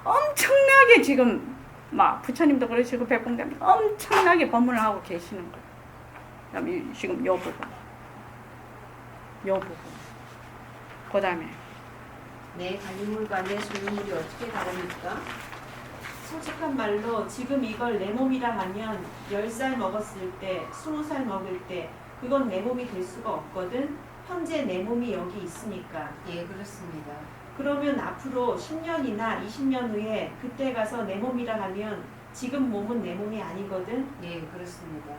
엄청나게 지금 막 부처님도 그러시고 백공대도 엄청나게 법문을 하고 계시는 거예요. 그다음에 지금 요 부분 그 다음에 내 관리물과 내 소유물이 어떻게 다릅니까? 솔직한 말로 지금 이걸 내 몸이라 하면 10살 먹었을 때 20살 먹을 때 그건 내 몸이 될 수가 없거든. 현재 내 몸이 여기 있으니까. 예, 그렇습니다. 그러면 앞으로 10년이나 20년 후에 그때 가서 내 몸이라 하면 지금 몸은 내 몸이 아니거든. 예, 그렇습니다.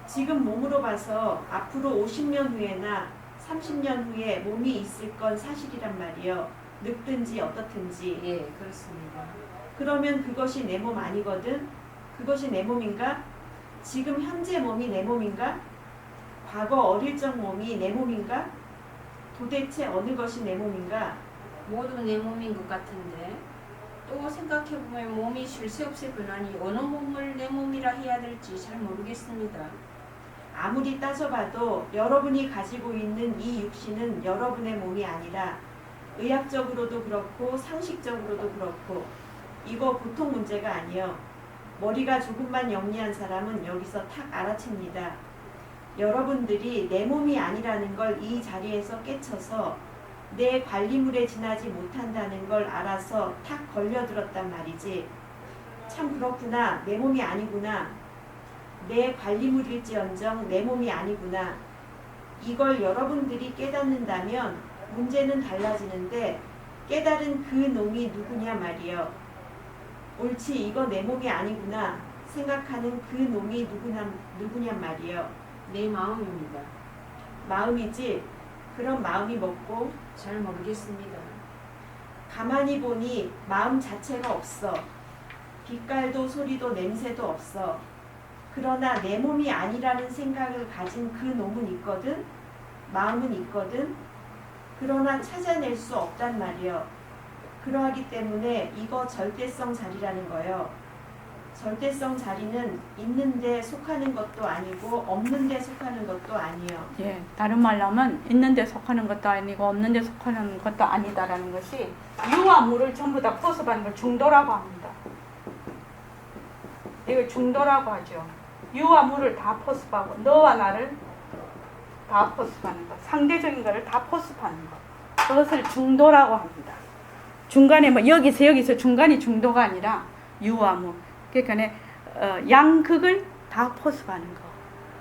지금 몸으로 봐서 앞으로 50년 후에나 30년 후에 몸이 있을 건 사실이란 말이요. 늙든지 어떻든지. 예, 그렇습니다. 그러면 그것이 내 몸 아니거든. 그것이 내 몸인가? 지금 현재 몸이 내 몸인가? 과거 어릴 적 몸이 내 몸인가? 도대체 어느 것이 내 몸인가? 모두 내 몸인 것 같은데 또 생각해보면 몸이 쉴 새 없이 변하니 어느 몸을 내 몸이라 해야 될지 잘 모르겠습니다. 아무리 따져봐도 여러분이 가지고 있는 이 육신은 여러분의 몸이 아니라 의학적으로도 그렇고 상식적으로도 그렇고 이거 보통 문제가 아니요. 머리가 조금만 영리한 사람은 여기서 탁 알아챕니다. 여러분들이 내 몸이 아니라는 걸 이 자리에서 깨쳐서 내 관리물에 지나지 못한다는 걸 알아서 탁 걸려들었단 말이지. 참 그렇구나. 내 몸이 아니구나. 내 관리물일지언정 내 몸이 아니구나. 이걸 여러분들이 깨닫는다면 문제는 달라지는데 깨달은 그 놈이 누구냐 말이요. 옳지 이거 내 몸이 아니구나 생각하는 그 놈이 누구냐 말이요. 내 마음입니다. 마음이지. 그럼 마음이 뭐고? 잘 모르겠습니다. 가만히 보니 마음 자체가 없어. 빛깔도 소리도 냄새도 없어. 그러나 내 몸이 아니라는 생각을 가진 그 놈은 있거든. 마음은 있거든. 그러나 찾아낼 수 없단 말이요. 그러하기 때문에 이거 절대성 자리라는 거예요. 절대성 자리는 있는 데 속하는 것도 아니고 없는 데 속하는 것도 아니에요. 예, 다른 말로 하면 있는 데 속하는 것도 아니고 없는 데 속하는 것도 아니다라는 것이 유와 무를 전부 다 포섭하는 걸 중도라고 합니다. 이걸 중도라고 하죠. 유와 무를 다 포섭하고 너와 나를 다 포섭하는 것, 상대적인 것을 다 포섭하는 것, 그것을 중도라고 합니다. 중간에 뭐 여기서 중간이 중도가 아니라 유와 무, 그러니까 양극을 다 포섭하는 것,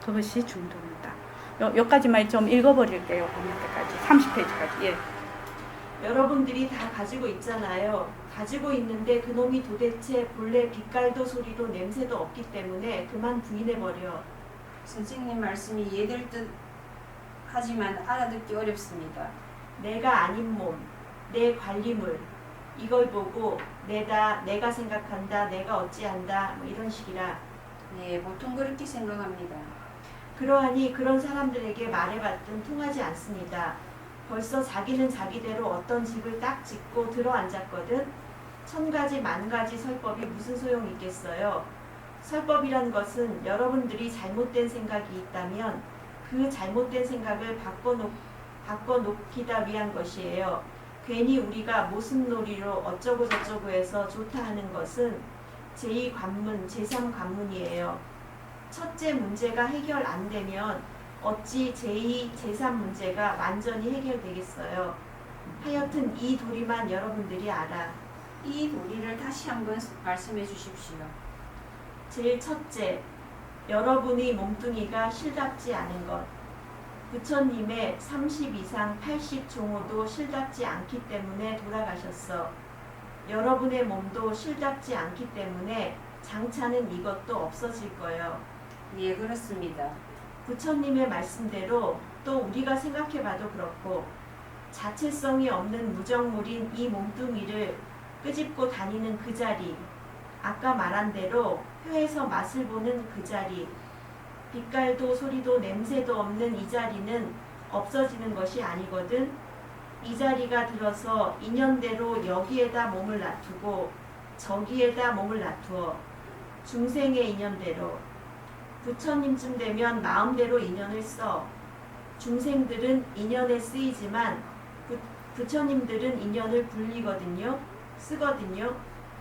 그것이 중도입니다. 여기까지만 좀 읽어버릴게요. 거기 때까지 30페이지까지. 예. 여러분들이 다 가지고 있잖아요. 가지고 있는데 그놈이 도대체 본래 빛깔도 소리도 냄새도 없기 때문에 그만 부인해버려. 선생님 말씀이 이해될 듯 하지만 알아듣기 어렵습니다. 내가 아닌 몸, 내 관리물, 이걸 보고 내가 생각한다, 내가 어찌한다, 뭐 이런 식이라. 네, 보통 그렇게 생각합니다. 그러하니 그런 사람들에게 말해봤든 통하지 않습니다. 벌써 자기는 자기대로 어떤 집을 딱 짓고 들어앉았거든. 1000가지 만가지 설법이 무슨 소용이 있겠어요. 설법이란 것은 여러분들이 잘못된 생각이 있다면 그 잘못된 생각을 바꿔놓기다 위한 것이에요. 괜히 우리가 모습놀이로 어쩌고 저쩌고 해서 좋다 하는 것은 제2관문, 제3관문이에요. 첫째 문제가 해결 안 되면 어찌 제2, 제3 문제가 완전히 해결되겠어요. 하여튼 이 도리만 여러분들이 알아. 이 도리를 다시 한번 말씀해 주십시오. 제일 첫째, 여러분의 몸뚱이가 실답지 않은 것. 부처님의 30 이상 80 종호도 실답지 않기 때문에 돌아가셨어. 여러분의 몸도 실답지 않기 때문에 장차는 이것도 없어질 거예요. 예, 그렇습니다. 부처님의 말씀대로 또 우리가 생각해봐도 그렇고 자체성이 없는 무정물인 이 몸뚱이를 끄집고 다니는 그 자리, 아까 말한 대로 혀에서 맛을 보는 그 자리, 빛깔도 소리도 냄새도 없는 이 자리는 없어지는 것이 아니거든. 이 자리가 들어서 인연대로 여기에다 몸을 놔두고 저기에다 몸을 놔두어 중생의 인연대로. 부처님쯤 되면 마음대로 인연을 써. 중생들은 인연에 쓰이지만 부처님들은 인연을 불리거든요. 쓰거든요.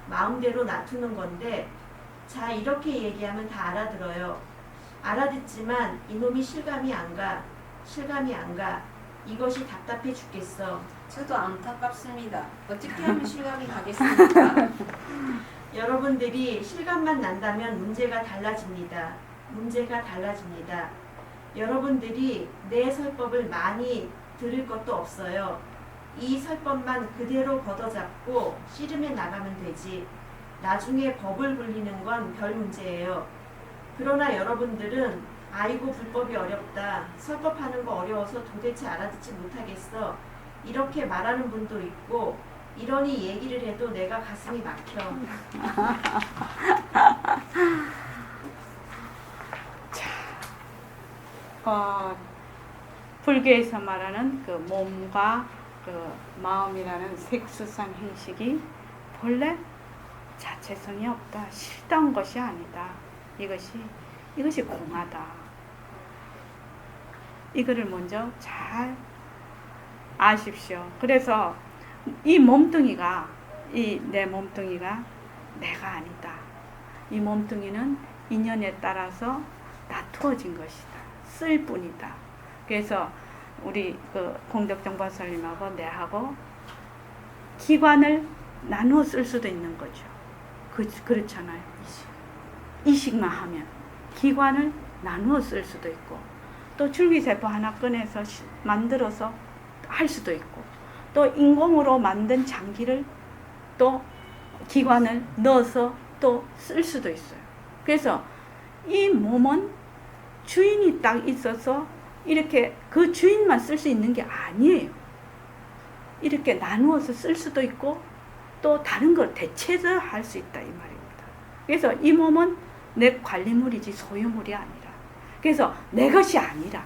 마음대로 놔두는 건데, 자, 이렇게 얘기하면 다 알아들어요. 알아듣지만 이놈이 실감이 안 가. 이것이 답답해 죽겠어. 저도 안타깝습니다. 어떻게 하면 실감이 가겠습니까? 여러분들이 실감만 난다면 문제가 달라집니다. 여러분들이 내 설법을 많이 들을 것도 없어요. 이 설법만 그대로 걷어잡고 씨름해 나가면 되지. 나중에 법을 굴리는 건 별 문제예요. 그러나 여러분들은 아이고 불법이 어렵다. 설법하는 거 어려워서 도대체 알아듣지 못하겠어. 이렇게 말하는 분도 있고, 이러니 얘기를 해도 내가 가슴이 막혀. 불교에서 말하는 그 몸과 그 마음이라는 색수상 행식이 본래 자체성이 없다. 실다운 것이 아니다. 이것이 공하다. 이거를 먼저 잘 아십시오. 그래서 이 몸뚱이가, 내 몸뚱이가 내가 아니다. 이 몸뚱이는 인연에 따라서 놔두어진 것이다. 쓸 뿐이다. 그래서 우리 그 공덕정 박사님하고 내하고 기관을 나누어 쓸 수도 있는 거죠. 그렇잖아요. 이식만 하면 기관을 나누어 쓸 수도 있고, 또 줄기세포 하나 꺼내서 만들어서 할 수도 있고, 또 인공으로 만든 장기를 또 기관을 넣어서 또 쓸 수도 있어요. 그래서 이 몸은 주인이 딱 있어서 이렇게 그 주인만 쓸 수 있는 게 아니에요. 이렇게 나누어서 쓸 수도 있고 또 다른 걸 대체해서 할 수 있다, 이 말입니다. 그래서 이 몸은 내 관리물이지 소유물이 아니라, 그래서 내 것이 아니라,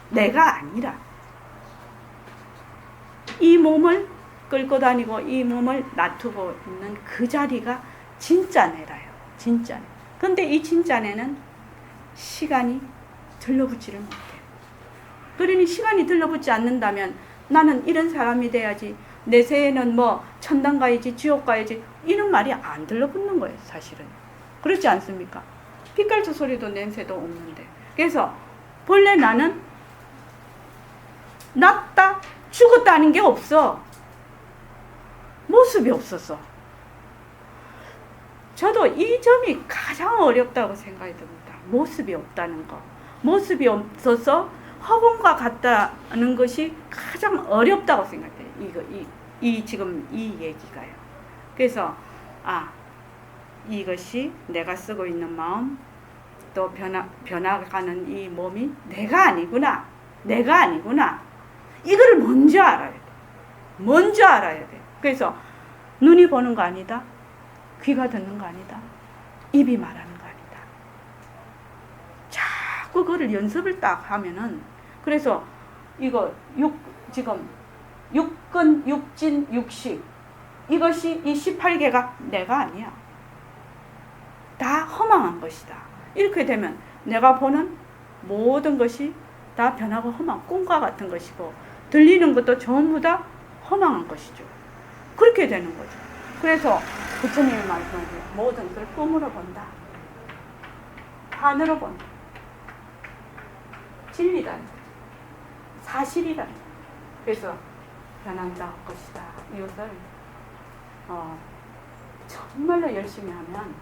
내가 아니라 이 몸을 끌고 다니고 이 몸을 놔두고 있는 그 자리가 진짜 내라요. 진짜 내. 근데 이 진짜 내는 시간이 들러붙지를 못해요. 그러니 시간이 들러붙지 않는다면 나는 이런 사람이 돼야지, 내 새에는 뭐 천당 가야지, 지옥 가야지, 이런 말이 안 들러붙는 거예요, 사실은. 그렇지 않습니까? 빛깔도 소리도 냄새도 없는데. 그래서 본래 나는 낫다, 죽었다 하는 게 없어. 모습이 없어서. 저도 이 점이 가장 어렵다고 생각이 듭니다. 모습이 없다는 거. 모습이 없어서 허공과 같다는 것이 가장 어렵다고 생각해요. 이 지금 이 얘기가요. 그래서 이것이 내가 쓰고 있는 마음, 또 변화가는 이 몸이 내가 아니구나. 이거를 먼저 알아야 돼. 먼저 알아야 돼. 그래서 눈이 보는 거 아니다. 귀가 듣는 거 아니다. 입이 말하는 거 아니다. 자꾸 그거를 연습을 딱 하면은, 그래서 이거 지금 육근, 육진, 육식, 이것이 이 18개가 내가 아니야. 다 허망한 것이다. 이렇게 되면 내가 보는 모든 것이 다 변하고 허망, 꿈과 같은 것이고, 들리는 것도 전부 다 허망한 것이죠. 그렇게 되는 거죠. 그래서 부처님이 말씀하세요. 모든 것을 꿈으로 본다. 판으로 본다. 진리라는 거죠. 사실이라는 거죠. 그래서 변한다 할 것이다. 이것을 정말로 열심히 하면,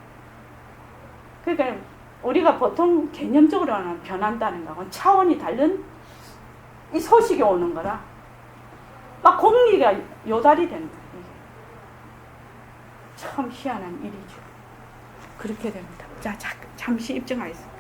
그러니까 우리가 보통 개념적으로는 변한다는 거하고는 차원이 다른 이 소식이 오는 거라 막 공리가 요달이 되는 거예요. 이게 참 희한한 일이죠. 그렇게 됩니다. 자, 잠시 입증하겠습니다.